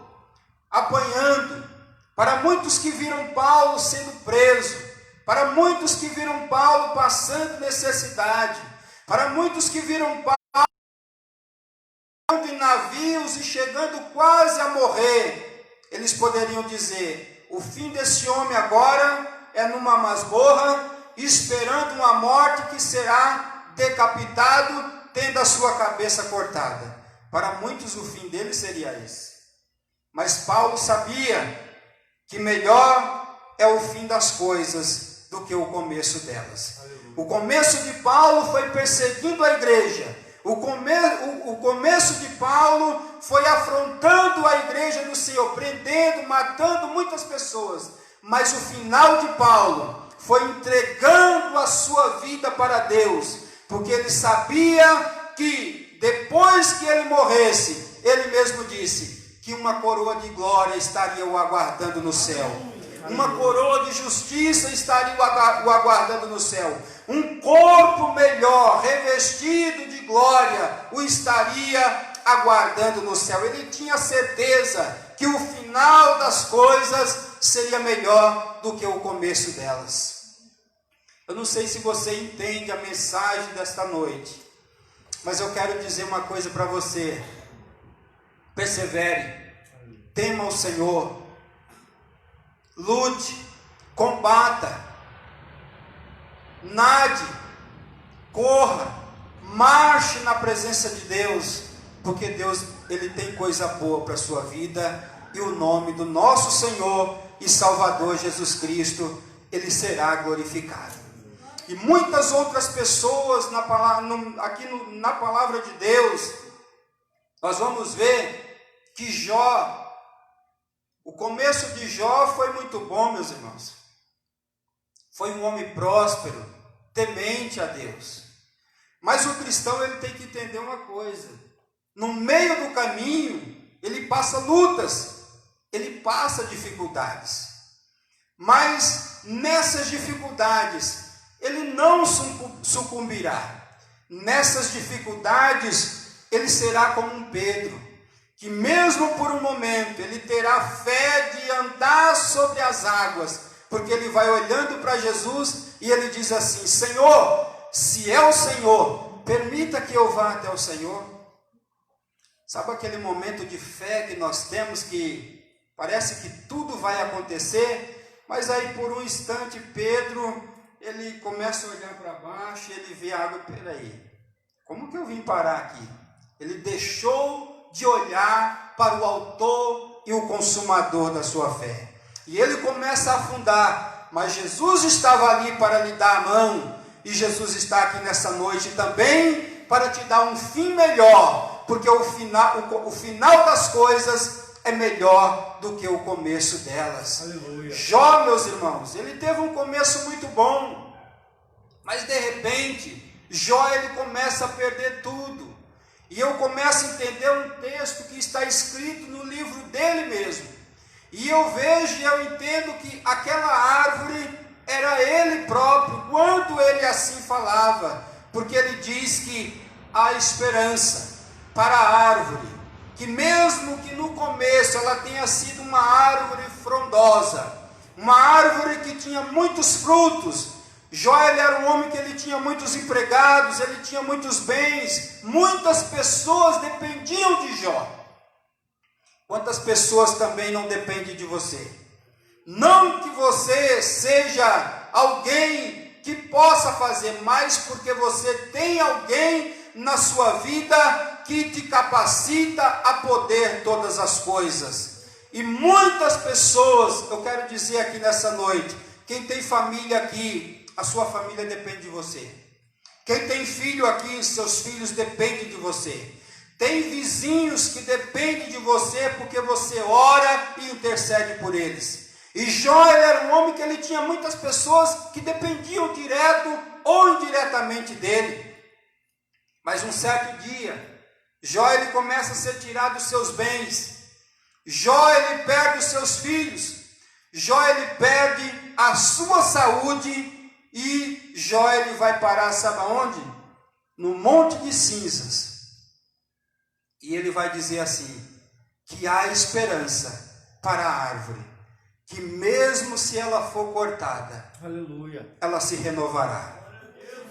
apanhando, para muitos que viram Paulo sendo preso, para muitos que viram Paulo passando necessidade, para muitos que viram Paulo em navios e chegando quase a morrer, eles poderiam dizer: o fim desse homem agora é numa masmorra, esperando uma morte que será decapitado, tendo a sua cabeça cortada. Para muitos o fim dele seria esse. Mas Paulo sabia que melhor é o fim das coisas do que o começo delas. O começo de Paulo foi perseguindo a igreja. O começo de Paulo foi afrontando a igreja do Senhor, prendendo, matando muitas pessoas. Mas o final de Paulo foi entregando a sua vida para Deus, porque ele sabia que depois que ele morresse, ele mesmo disse que uma coroa de glória estaria o aguardando no céu. Uma coroa de justiça estaria o aguardando no céu. Um corpo melhor, revestido de glória, o estaria aguardando no céu. Ele tinha certeza que o final das coisas seria melhor do que o começo delas. Eu não sei se você entende a mensagem desta noite, mas eu quero dizer uma coisa para você: persevere, tema o Senhor, lute, combata, nade, corra, marche na presença de Deus, porque Deus, ele tem coisa boa para a sua vida, e o nome do nosso Senhor e Salvador Jesus Cristo, ele será glorificado. E muitas outras pessoas na palavra de Deus, nós vamos ver que Jó, o começo de Jó foi muito bom, meus irmãos. Foi um homem próspero, temente a Deus. Mas o cristão, ele tem que entender uma coisa: no meio do caminho, ele passa lutas, ele passa dificuldades. Mas nessas dificuldades, ele não sucumbirá. Nessas dificuldades, ele será como um Pedro, que mesmo por um momento, ele terá fé de andar sobre as águas, porque ele vai olhando para Jesus e ele diz assim: Senhor, se é o Senhor, permita que eu vá até o Senhor. Sabe aquele momento de fé que nós temos, que parece que tudo vai acontecer, mas aí por um instante Pedro, ele começa a olhar para baixo e ele vê a água. Peraí, como que eu vim parar aqui? Ele deixou de olhar para o autor e o consumador da sua fé, e ele começa a afundar. mas Jesus estava ali para lhe dar a mão, e Jesus está aqui nessa noite também para te dar um fim melhor, porque o final das coisas é melhor do que o começo delas. Aleluia. Jó, meus irmãos, ele teve um começo muito bom, mas de repente, Jó ele começa a perder tudo. E eu começo a entender um texto que está escrito no livro dele mesmo. E eu vejo e eu entendo que aquela árvore era ele próprio, quando ele assim falava, porque ele diz que há esperança para a árvore, que mesmo que no começo ela tenha sido uma árvore frondosa, uma árvore que tinha muitos frutos. Jó ele era um homem que ele tinha muitos empregados, ele tinha muitos bens, muitas pessoas dependiam de Jó. Quantas pessoas também não dependem de você? Não que você seja alguém que possa fazer mais, porque você tem alguém na sua vida que te capacita a poder todas as coisas. E muitas pessoas, eu quero dizer aqui nessa noite, quem tem família aqui, a sua família depende de você. Quem tem filho aqui, seus filhos dependem de você. Tem vizinhos que dependem de você porque você ora e intercede por eles. E Jó era um homem que ele tinha muitas pessoas que dependiam direto ou indiretamente dele. Mas um certo dia, Jó ele começa a ser tirado dos seus bens. Jó ele perde os seus filhos. Jó ele perde a sua saúde. E Jó ele vai parar, sabe aonde? No Monte de Cinzas. E ele vai dizer assim, que há esperança para a árvore, que mesmo se ela for cortada, Aleluia. ela se renovará.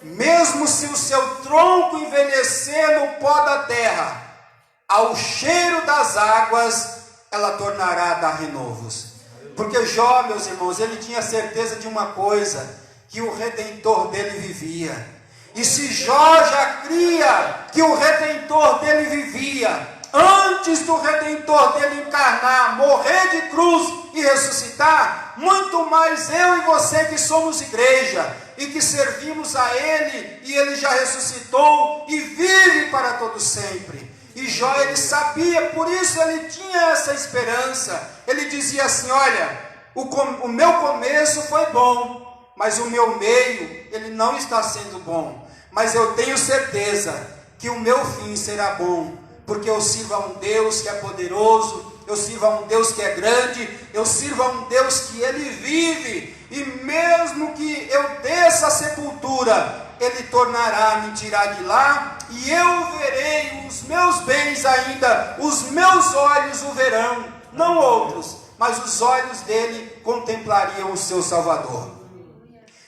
Mesmo se o seu tronco envelhecer no pó da terra, ao cheiro das águas, ela tornará a dar renovos. Porque Jó, meus irmãos, ele tinha certeza de uma coisa, que o Redentor dele vivia. E se Jó já cria que o Redentor dele vivia, antes do Redentor dele encarnar, morrer de cruz e ressuscitar, muito mais eu e você que somos igreja, e que servimos a Ele, e Ele já ressuscitou e vive para todo sempre. E Jó ele sabia, por isso ele tinha essa esperança. Ele dizia assim, olha, o meu começo foi bom, mas o meu meio, ele não está sendo bom. Mas eu tenho certeza que o meu fim será bom, porque eu sirvo a um Deus que é poderoso, eu sirvo a um Deus que é grande, eu sirvo a um Deus que Ele vive, e mesmo que eu desça a sepultura, Ele tornará a me tirar de lá, e eu verei os meus bens ainda, os meus olhos o verão, não outros, mas os olhos dele contemplariam o seu Salvador.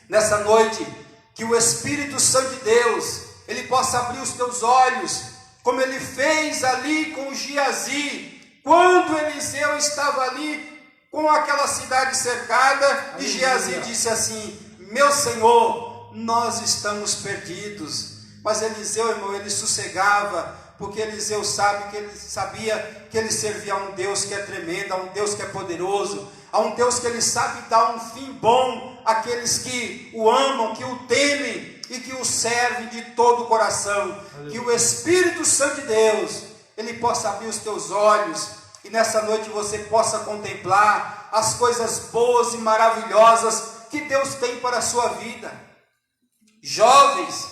Nessa noite, que o Espírito Santo de Deus, ele possa abrir os teus olhos, como ele fez ali com Giazi, quando Eliseu estava ali com aquela cidade cercada, e Giazi disse assim, meu Senhor, nós estamos perdidos. Mas Eliseu, irmão, ele sossegava, porque Eliseu sabia que ele servia a um Deus que é tremendo, a um Deus que é poderoso, a um Deus que ele sabe dar um fim bom àqueles que o amam, que o temem e que o servem de todo o coração. Que o Espírito Santo de Deus, ele possa abrir os teus olhos e nessa noite você possa contemplar as coisas boas e maravilhosas que Deus tem para a sua vida. Jovens,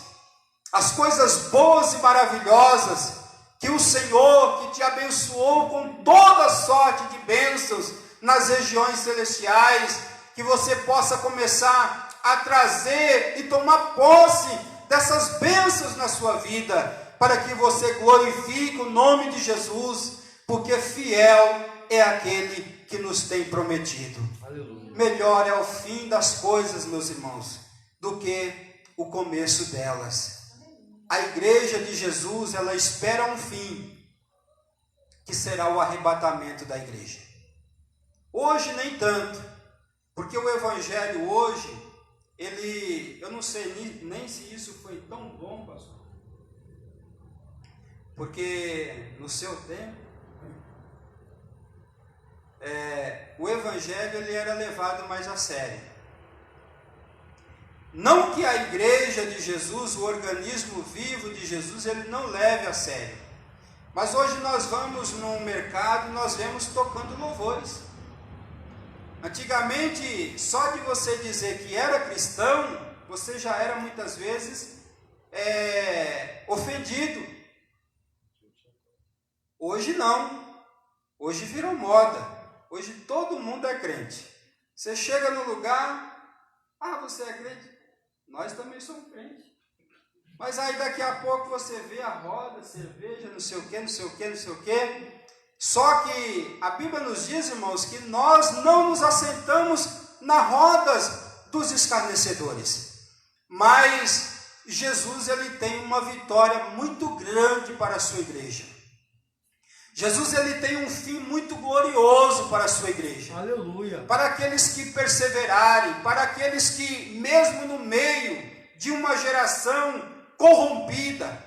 as coisas boas e maravilhosas que o Senhor, que te abençoou com toda sorte de bênçãos nas regiões celestiais, que você possa começar a trazer e tomar posse dessas bênçãos na sua vida, para que você glorifique o nome de Jesus, porque fiel é aquele que nos tem prometido. Aleluia. Melhor é o fim das coisas, meus irmãos, do que o começo delas. A igreja de Jesus, ela espera um fim, que será o arrebatamento da igreja. Hoje nem tanto, porque o evangelho hoje, eu não sei nem se isso foi tão bom, pastor, porque no seu tempo, o evangelho ele era levado mais a sério. Não que a igreja de Jesus, o organismo vivo de Jesus, ele não leve a sério. Mas hoje nós vamos num mercado e nós vemos tocando louvores. Antigamente, só de você dizer que era cristão, você já era muitas vezes ofendido. Hoje não. Hoje virou moda. Hoje todo mundo é crente. Você chega no lugar, você é crente? Nós também somos crentes. Mas aí daqui a pouco você vê a roda, cerveja, não sei o que, não sei o que, não sei o que. Só que a Bíblia nos diz, irmãos, que nós não nos assentamos nas rodas dos escarnecedores. Mas Jesus, ele tem uma vitória muito grande para a sua igreja. Jesus, ele tem um fim muito glorioso para a sua igreja. Aleluia. Para aqueles que perseverarem, para aqueles que, mesmo no meio de uma geração corrompida,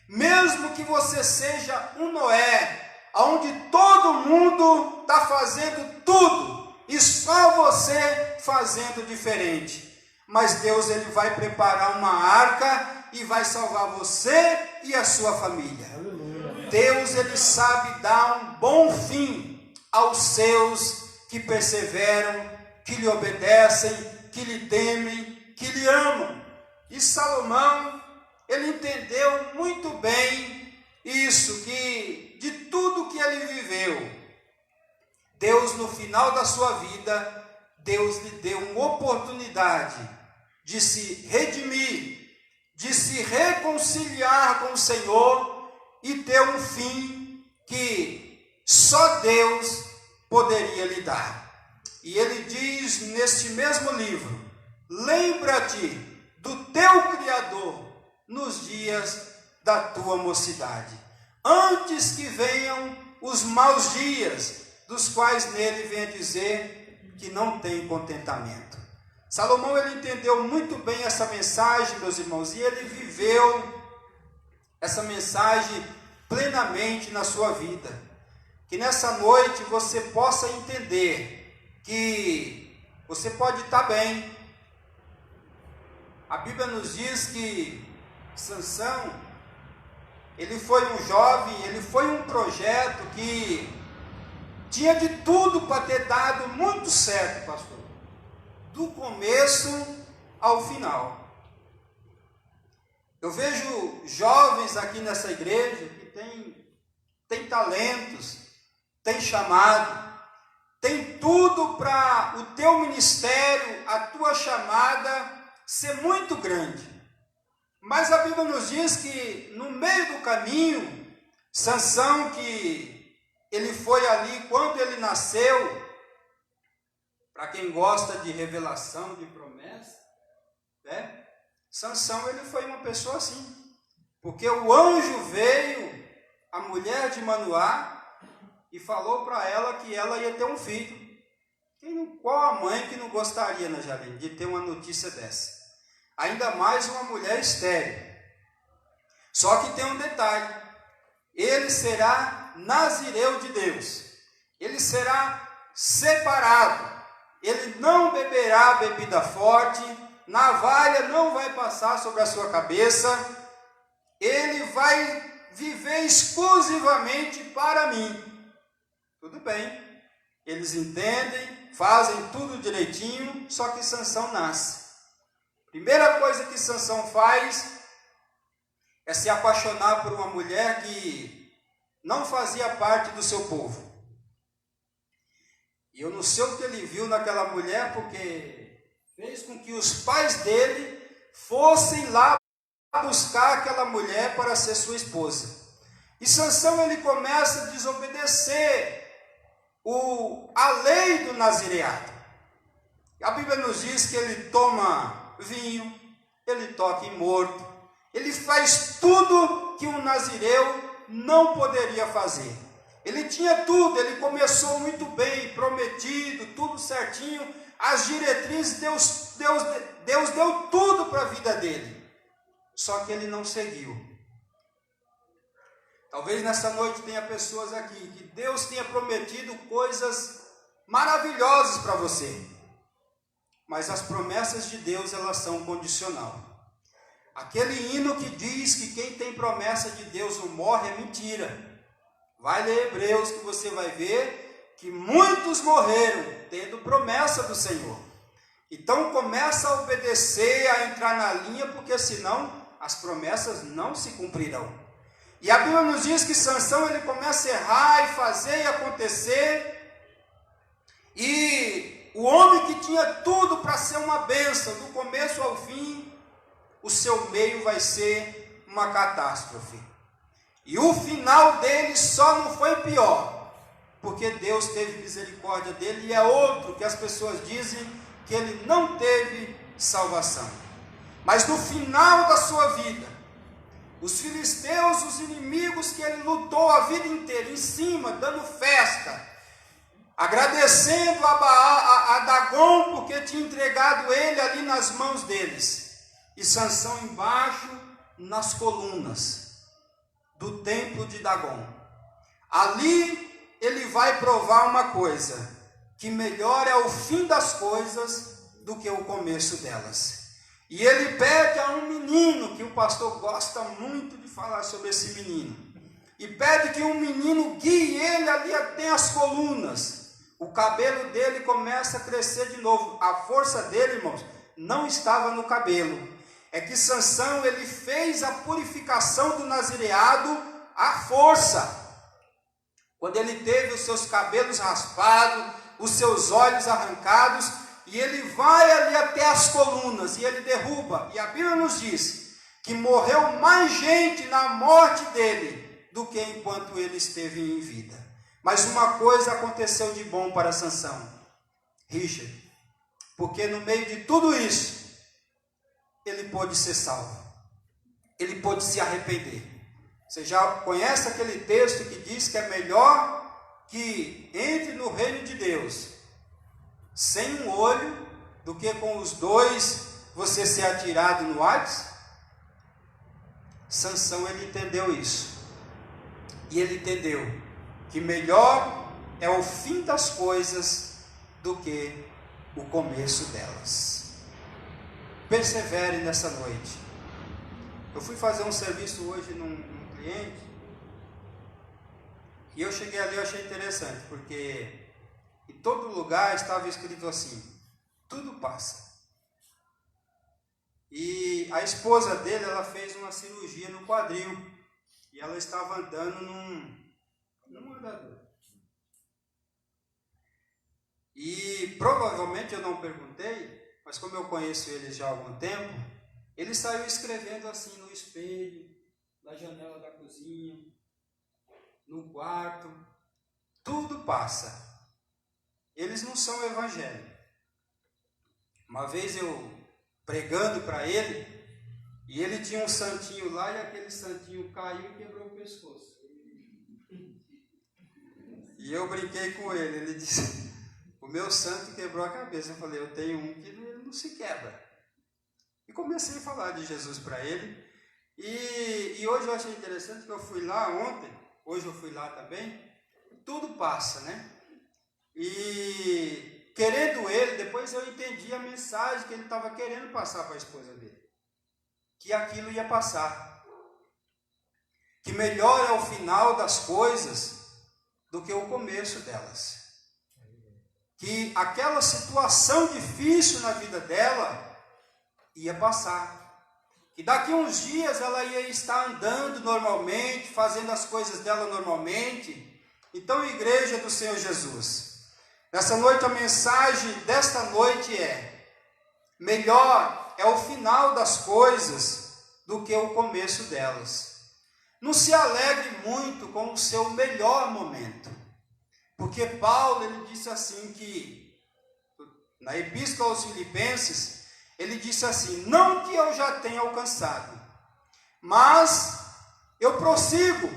mesmo que você seja um Noé, onde todo mundo está fazendo tudo, e só você fazendo diferente. Mas Deus, ele vai preparar uma arca e vai salvar você e a sua família. Aleluia. Deus, ele sabe dar um bom fim aos seus que perseveram, que lhe obedecem, que lhe temem, que lhe amam. E Salomão, ele entendeu muito bem isso, que de tudo que ele viveu, Deus, no final da sua vida, Deus lhe deu uma oportunidade de se redimir, de se reconciliar com o Senhor e ter um fim que só Deus poderia lhe dar. E ele diz neste mesmo livro: lembra-te do teu Criador nos dias da tua mocidade, antes que venham os maus dias, dos quais nele vem a dizer que não tem contentamento. Salomão, ele entendeu muito bem essa mensagem, meus irmãos, e ele viveu essa mensagem plenamente na sua vida. Que nessa noite você possa entender que você pode estar bem. A Bíblia nos diz que Sansão, ele foi um jovem, ele foi um projeto que tinha de tudo para ter dado muito certo, pastor. Do começo ao final. Eu vejo jovens aqui nessa igreja que tem talentos, tem chamado, tem tudo para o teu ministério, a tua chamada ser muito grande. Mas a Bíblia nos diz que no meio do caminho, Sansão, que ele foi ali quando ele nasceu, para quem gosta de revelação, de promessa, né? Sansão, ele foi uma pessoa assim. Porque o anjo veio, a mulher de Manoá, e falou para ela que ela ia ter um filho. Qual a mãe que não gostaria, né, Jardim, de ter uma notícia dessa? Ainda mais uma mulher estéril. Só que tem um detalhe: ele será nazireu de Deus, ele será separado, ele não beberá bebida forte, navalha não vai passar sobre a sua cabeça, ele vai viver exclusivamente para mim. Tudo bem, eles entendem, fazem tudo direitinho, só que Sansão nasce. Primeira coisa que Sansão faz é se apaixonar por uma mulher que não fazia parte do seu povo. E eu não sei o que ele viu naquela mulher, porque fez com que os pais dele fossem lá buscar aquela mulher para ser sua esposa. E Sansão, ele começa a desobedecer a lei do nazireado. A Bíblia nos diz que ele toma vinho, ele toca em morto, ele faz tudo que um nazireu não poderia fazer. Ele tinha tudo, ele começou muito bem, prometido, tudo certinho, as diretrizes, Deus deu tudo para a vida dele, só que ele não seguiu. Talvez nessa noite tenha pessoas aqui que Deus tenha prometido coisas maravilhosas para você, mas as promessas de Deus, elas são condicional. Aquele hino que diz que quem tem promessa de Deus não morre é mentira. Vai ler Hebreus que você vai ver que muitos morreram tendo promessa do Senhor. Então começa a obedecer, a entrar na linha, porque senão as promessas não se cumprirão. E a Bíblia nos diz que Sansão, ele começa a errar e fazer e acontecer. E o homem que tinha tudo para ser uma bênção, do começo ao fim, o seu meio vai ser uma catástrofe. E o final dele só não foi pior, porque Deus teve misericórdia dele, e é outro que as pessoas dizem que ele não teve salvação. Mas no final da sua vida, os filisteus, os inimigos que ele lutou a vida inteira, em cima, dando festa, agradecendo a Dagon, porque tinha entregado ele ali nas mãos deles, e Sansão embaixo, nas colunas do templo de Dagon. Ali ele vai provar uma coisa, que melhor é o fim das coisas do que o começo delas. E ele pede a um menino, que o pastor gosta muito de falar sobre esse menino, e pede que um menino guie ele ali até as colunas. O cabelo dele começa a crescer de novo. A força dele, irmãos, não estava no cabelo. É que Sansão, ele fez a purificação do nazireado à força. Quando ele teve os seus cabelos raspados, os seus olhos arrancados, e ele vai ali até as colunas, e ele derruba. E a Bíblia nos diz que morreu mais gente na morte dele do que enquanto ele esteve em vida. Mas uma coisa aconteceu de bom para Sansão, Richard, porque no meio de tudo isso, ele pôde ser salvo, ele pôde se arrepender. Você já conhece aquele texto que diz que é melhor que entre no reino de Deus sem um olho, do que com os dois você ser atirado no Hades? Sansão, ele entendeu isso, e ele entendeu que melhor é o fim das coisas do que o começo delas. Persevere nessa noite. Eu fui fazer um serviço hoje num cliente, e eu cheguei ali, eu achei interessante, porque em todo lugar estava escrito assim: tudo passa. E a esposa dele, ela fez uma cirurgia no quadril, e ela estava andando num andador. E provavelmente eu não perguntei, mas como eu conheço ele já há algum tempo, ele saiu escrevendo assim no espelho, na janela da cozinha, no quarto. Tudo passa. Eles não são evangélicos. Uma vez eu pregando para ele, e ele tinha um santinho lá, e aquele santinho caiu e quebrou o pescoço. E eu brinquei com ele, ele disse: o meu santo quebrou a cabeça. Eu falei: eu tenho um que ele não se quebra. E comecei a falar de Jesus para ele. E hoje eu achei interessante que eu fui lá ontem, hoje eu fui lá também. Tudo passa, né? E querendo ele, depois eu entendi a mensagem que ele estava querendo passar para a esposa dele, que aquilo ia passar, que melhor é o final das coisas do que o começo delas, que aquela situação difícil na vida dela ia passar, que daqui uns dias ela ia estar andando normalmente, fazendo as coisas dela normalmente. Então, igreja do Senhor Jesus, nessa noite a mensagem desta noite é: melhor é o final das coisas do que o começo delas. Não se alegre muito com o seu melhor momento, porque Paulo, ele disse assim, que na Epístola aos Filipenses, ele disse assim: não que eu já tenha alcançado, mas eu prossigo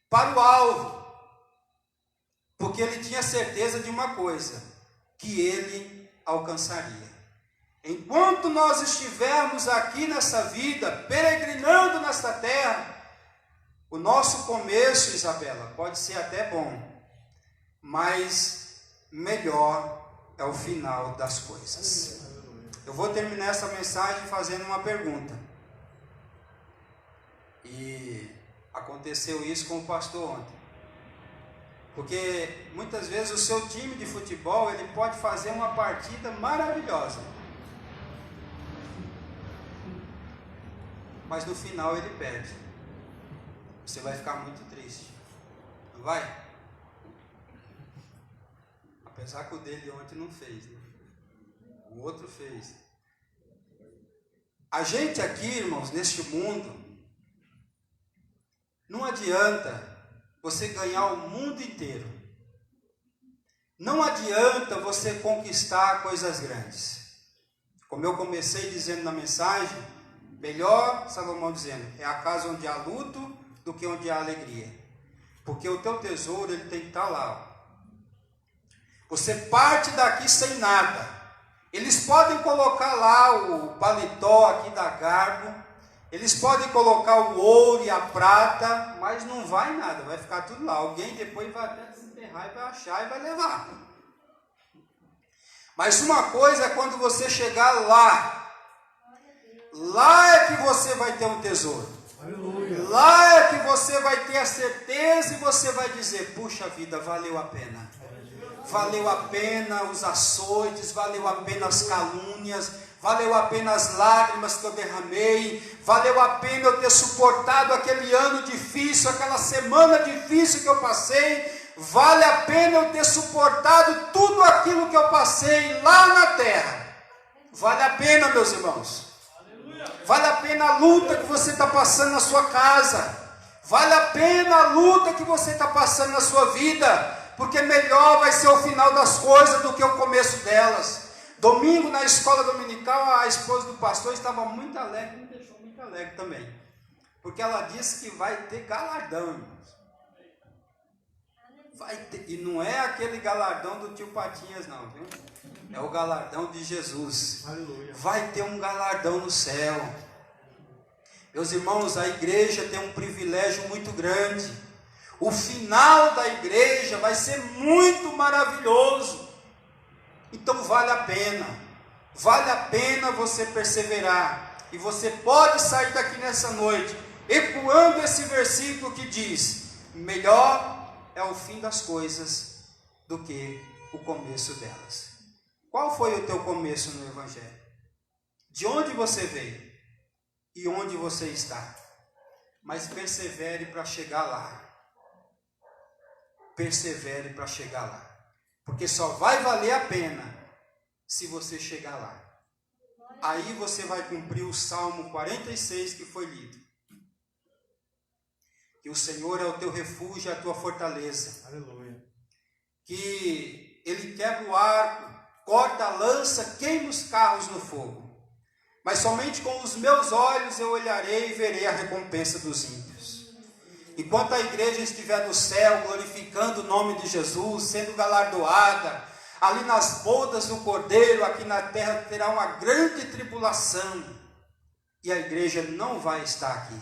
para o alvo, porque ele tinha certeza de uma coisa, que ele alcançaria. Enquanto nós estivermos aqui nessa vida, peregrinando nesta terra, o nosso começo, Isabela, pode ser até bom, mas melhor é o final das coisas. Eu vou terminar essa mensagem fazendo uma pergunta. E aconteceu isso com o pastor ontem. Porque muitas vezes o seu time de futebol, ele pode fazer uma partida maravilhosa, mas no final ele perde. Você vai ficar muito triste, não vai? Apesar que o dele ontem não fez, né? O outro fez. A gente aqui, irmãos, neste mundo, não adianta você ganhar o mundo inteiro. Não adianta você conquistar coisas grandes. Como eu comecei dizendo na mensagem, melhor, Salomão dizendo, é a casa onde há luto do que onde há alegria. Porque o teu tesouro, ele tem que estar lá. Ó. Você parte daqui sem nada. Eles podem colocar lá o paletó aqui da Garbo, eles podem colocar o ouro e a prata, mas não vai nada, vai ficar tudo lá. Alguém depois vai até desenterrar e vai achar e vai levar. Mas uma coisa é quando você chegar lá. Lá é que você vai ter um tesouro. Aleluia. Lá é que você vai ter a certeza e você vai dizer, puxa vida, valeu a pena. Valeu a pena os açoites, valeu a pena as calúnias, valeu a pena as lágrimas que eu derramei, valeu a pena eu ter suportado aquele ano difícil, aquela semana difícil que eu passei, vale a pena eu ter suportado tudo aquilo que eu passei lá na terra. Vale a pena, meus irmãos. Vale a pena a luta que você está passando na sua casa. Vale a pena a luta que você está passando na sua vida. Porque melhor vai ser o final das coisas do que o começo delas. Domingo, na escola dominical, a esposa do pastor estava muito alegre, me deixou muito alegre também. Porque ela disse que vai ter galardão, irmãos. Vai ter, e não é aquele galardão do tio Patinhas, não, viu? É o galardão de Jesus. Aleluia. Vai ter um galardão no céu. Meus irmãos, a igreja tem um privilégio muito grande. O final da igreja vai ser muito maravilhoso. Então vale a pena você perseverar. E você pode sair daqui nessa noite, ecoando esse versículo que diz, melhor é o fim das coisas do que o começo delas. Qual foi o teu começo no Evangelho? De onde você veio? E onde você está? Mas persevere para chegar lá. Persevere para chegar lá. Porque só vai valer a pena se você chegar lá. Aí você vai cumprir o Salmo 46 que foi lido. Que o Senhor é o teu refúgio e a tua fortaleza. Aleluia. Que Ele quebra o arco, corta a lança, queima os carros no fogo. Mas somente com os meus olhos eu olharei e verei a recompensa dos ímpios. Enquanto a igreja estiver no céu, glorificando o nome de Jesus, sendo galardoada, ali nas bodas do Cordeiro, aqui na terra terá uma grande tribulação. E a igreja não vai estar aqui.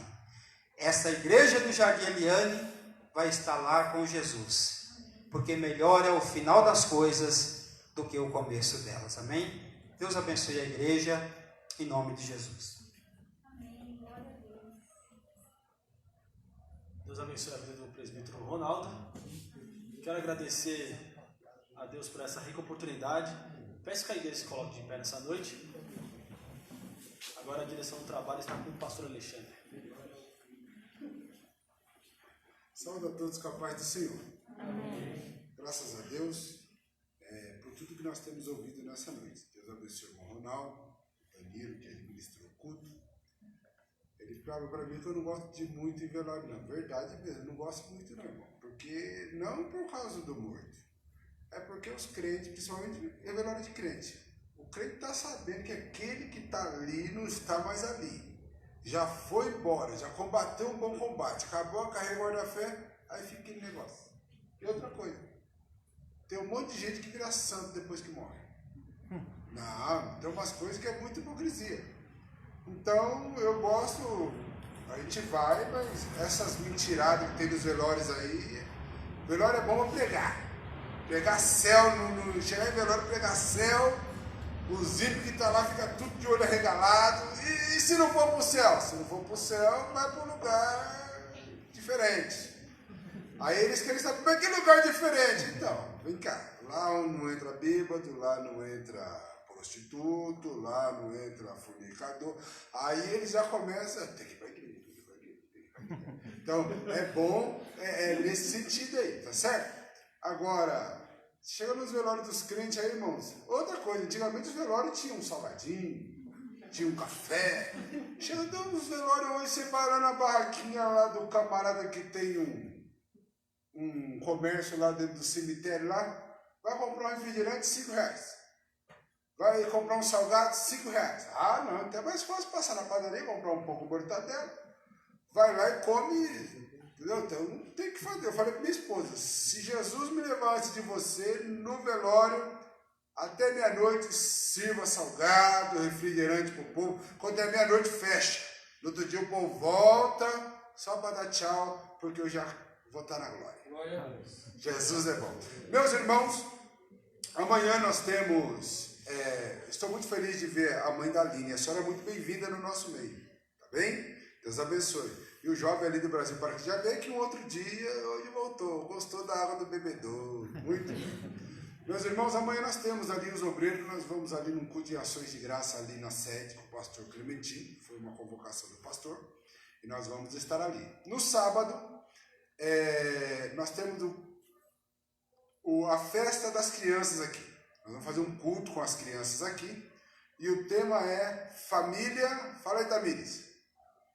Essa igreja do Jardim Eliane vai estar lá com Jesus. Porque melhor é o final das coisas do que o começo delas. Amém? Deus abençoe a igreja, em nome de Jesus. Deus abençoe a vida do presbítero Ronaldo. Quero agradecer a Deus por essa rica oportunidade. Peço que a igreja se coloque de pé nessa noite. Agora a direção do trabalho está com o pastor Alexandre. Saúde a todos com a paz do Senhor. Amém. Graças a Deus por tudo que nós temos ouvido nessa noite. Deus abençoe o irmão Ronaldo, o Danilo, que ele ministrou o culto. Ele falava para mim que eu não gosto de muito em velório, não. Verdade mesmo, não gosto muito não, irmão. Porque não por causa do morto. É porque os crentes, principalmente em velório de crente, o crente está sabendo que aquele que está ali não está mais ali. Já foi embora, já combateu um bom combate, acabou a carreira da fé, aí fica aquele negócio. E outra coisa, tem um monte de gente que vira santo depois que morre. Não, tem umas coisas que é muita hipocrisia. Então, eu gosto, a gente vai, mas essas mentiradas que tem nos velórios aí, velório é bom pra pregar. Pregar céu, chegar em velório, pregar céu, Os ímpios que estão lá ficam tudo de olho arregalado. E se não for para o céu? Se não for para o céu, vai para um lugar diferente. Aí eles querem saber, mas que lugar diferente? Então, vem cá. Lá não entra bêbado, lá não entra prostituto, lá não entra fornicador. Aí eles já começam, tem que ir para a igreja, tem que ir para a igreja, tem que ir para a igreja. Então, é bom nesse sentido aí, tá certo? Agora, chega nos velórios dos crentes aí, irmãos. Outra coisa, antigamente os velórios tinham um salgadinho, tinha um café. Chega nos velórios hoje, você vai lá na barraquinha lá do camarada que tem um comércio lá dentro do cemitério lá, vai comprar um refrigerante, R$5. Vai comprar um salgado, R$5. Ah, não, então é mais fácil passar na padaria, comprar um pouco de mortadela. Vai lá e come, entendeu? Então não tem o que fazer. Eu falei para minha esposa, se Jesus me levar antes de você, no velório, até meia-noite, sirva salgado, refrigerante para o povo. Quando é meia-noite, fecha. No outro dia o povo volta, só para dar tchau, porque eu já vou estar na glória. Glória a Deus. Jesus é bom. Meus irmãos, amanhã nós temos... estou muito feliz de ver a mãe da Aline. A senhora é muito bem-vinda no nosso meio. Tá bem? Deus abençoe. E o jovem ali do Brasil para que já veio que um outro dia, hoje voltou. Gostou da água do bebedouro. Muito bem. Meus irmãos, amanhã nós temos ali os obreiros. Nós vamos ali num culto de ações de graça ali na sede com o pastor Clementino. Foi uma convocação do pastor. E nós vamos estar ali. No sábado... nós temos a festa das crianças aqui. Nós vamos fazer um culto com as crianças aqui. E o tema é família. Fala aí, Tamires.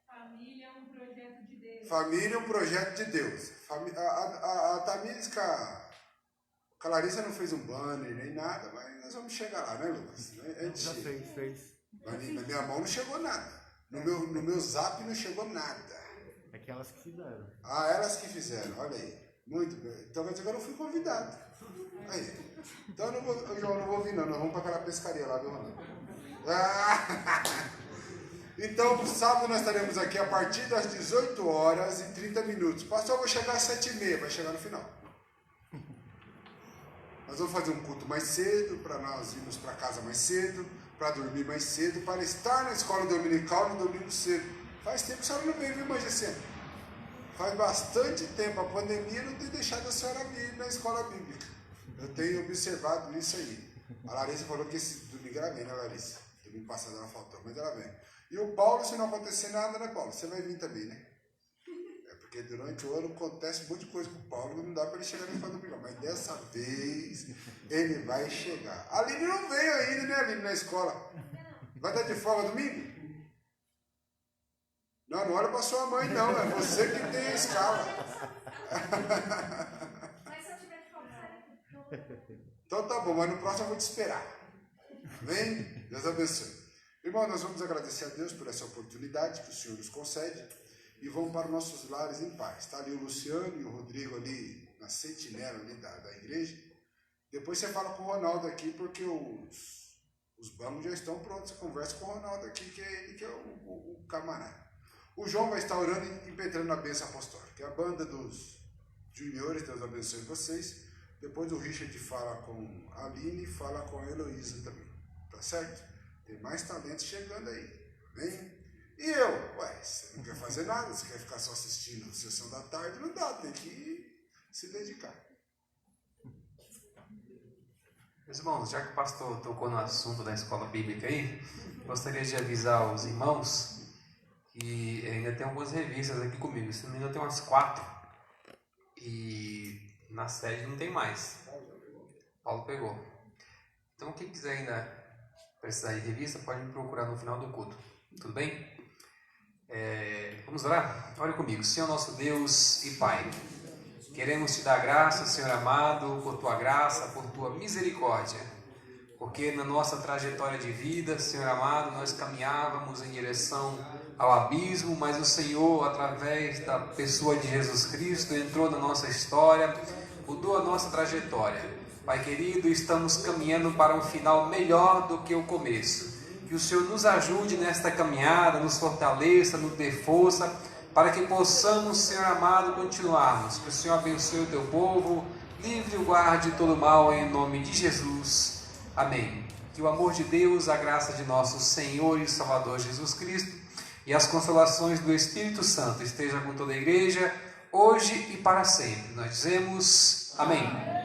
Família é um projeto de Deus. Família é um projeto de Deus. A Tamires com a Larissa não fez um banner nem nada, mas nós vamos chegar lá, né, Lucas? Já fez. Na minha mão não chegou nada. No meu zap não chegou nada. Aquelas que fizeram. Ah, elas que fizeram, olha aí. Muito bem. Então quer dizer que eu não fui convidado. Aí. Então eu não vou vir não, nós vamos para aquela pescaria lá, viu, Ronaldo? Então, sábado nós estaremos aqui a partir das 18h30. Pastor, eu vou chegar às 7h30, vai chegar no final. Nós vamos fazer um culto mais cedo, para nós irmos para casa mais cedo, para dormir mais cedo, para estar na escola dominical no domingo cedo. Faz tempo que a senhora não veio, viu, mãe Gessena? Faz bastante tempo. A pandemia não tem deixado a senhora vir na escola bíblica. Eu tenho observado isso aí. A Larissa falou que esse domingo ela vem, né, Larissa? Domingo passado ela faltou, mas ela vem. E o Paulo, se não acontecer nada, né, Paulo? Você vai vir também, né? É porque durante o ano acontece um monte de coisa com o Paulo, não dá para ele chegar na escola dominical. Mas dessa vez ele vai chegar. A Aline não veio ainda, né, Aline, na escola? Vai estar de folga domingo? Não olha para sua mãe, não. É você que tem a escala. Mas se eu tiver de folga, Então tá bom, mas no próximo eu vou te esperar. Amém? Deus abençoe. Irmão, nós vamos agradecer a Deus por essa oportunidade que o Senhor nos concede e vamos para os nossos lares em paz. Está ali o Luciano e o Rodrigo ali na sentinela ali da igreja. Depois você fala com o Ronaldo aqui, porque os bancos já estão prontos. Você conversa com o Ronaldo aqui, que é ele que é o camarada. O João vai estar orando e impetrando a bênção apostólica. Que é a banda dos juniores, Deus abençoe vocês. Depois o Richard fala com a Aline e fala com a Heloísa também. Tá certo? Tem mais talentos chegando aí. Amém? E eu? Ué, você não quer fazer nada? Você quer ficar só assistindo a sessão da tarde? Não dá, tem que se dedicar. Meus irmãos, já que o pastor tocou no assunto da escola bíblica aí, gostaria de avisar os irmãos que ainda tem algumas revistas aqui comigo. Se não me engano, tem umas 4. E na sede não tem mais. Paulo pegou. Então, quem quiser ainda precisar de revista, pode me procurar no final do culto. Tudo bem? Vamos orar? Ore comigo. Senhor nosso Deus e Pai, queremos te dar graça, Senhor amado, por tua graça, por tua misericórdia. Porque na nossa trajetória de vida, Senhor amado, nós caminhávamos em direção ao abismo, mas o Senhor, através da pessoa de Jesus Cristo, entrou na nossa história, mudou a nossa trajetória. Pai querido, estamos caminhando para um final melhor do que o começo. Que o Senhor nos ajude nesta caminhada, nos fortaleça, nos dê força, para que possamos, Senhor amado, continuarmos. Que o Senhor abençoe o teu povo, livre e guarde todo mal, em nome de Jesus. Amém. Que o amor de Deus, a graça de nosso Senhor e Salvador Jesus Cristo e as consolações do Espírito Santo esteja com toda a igreja, hoje e para sempre. Nós dizemos amém.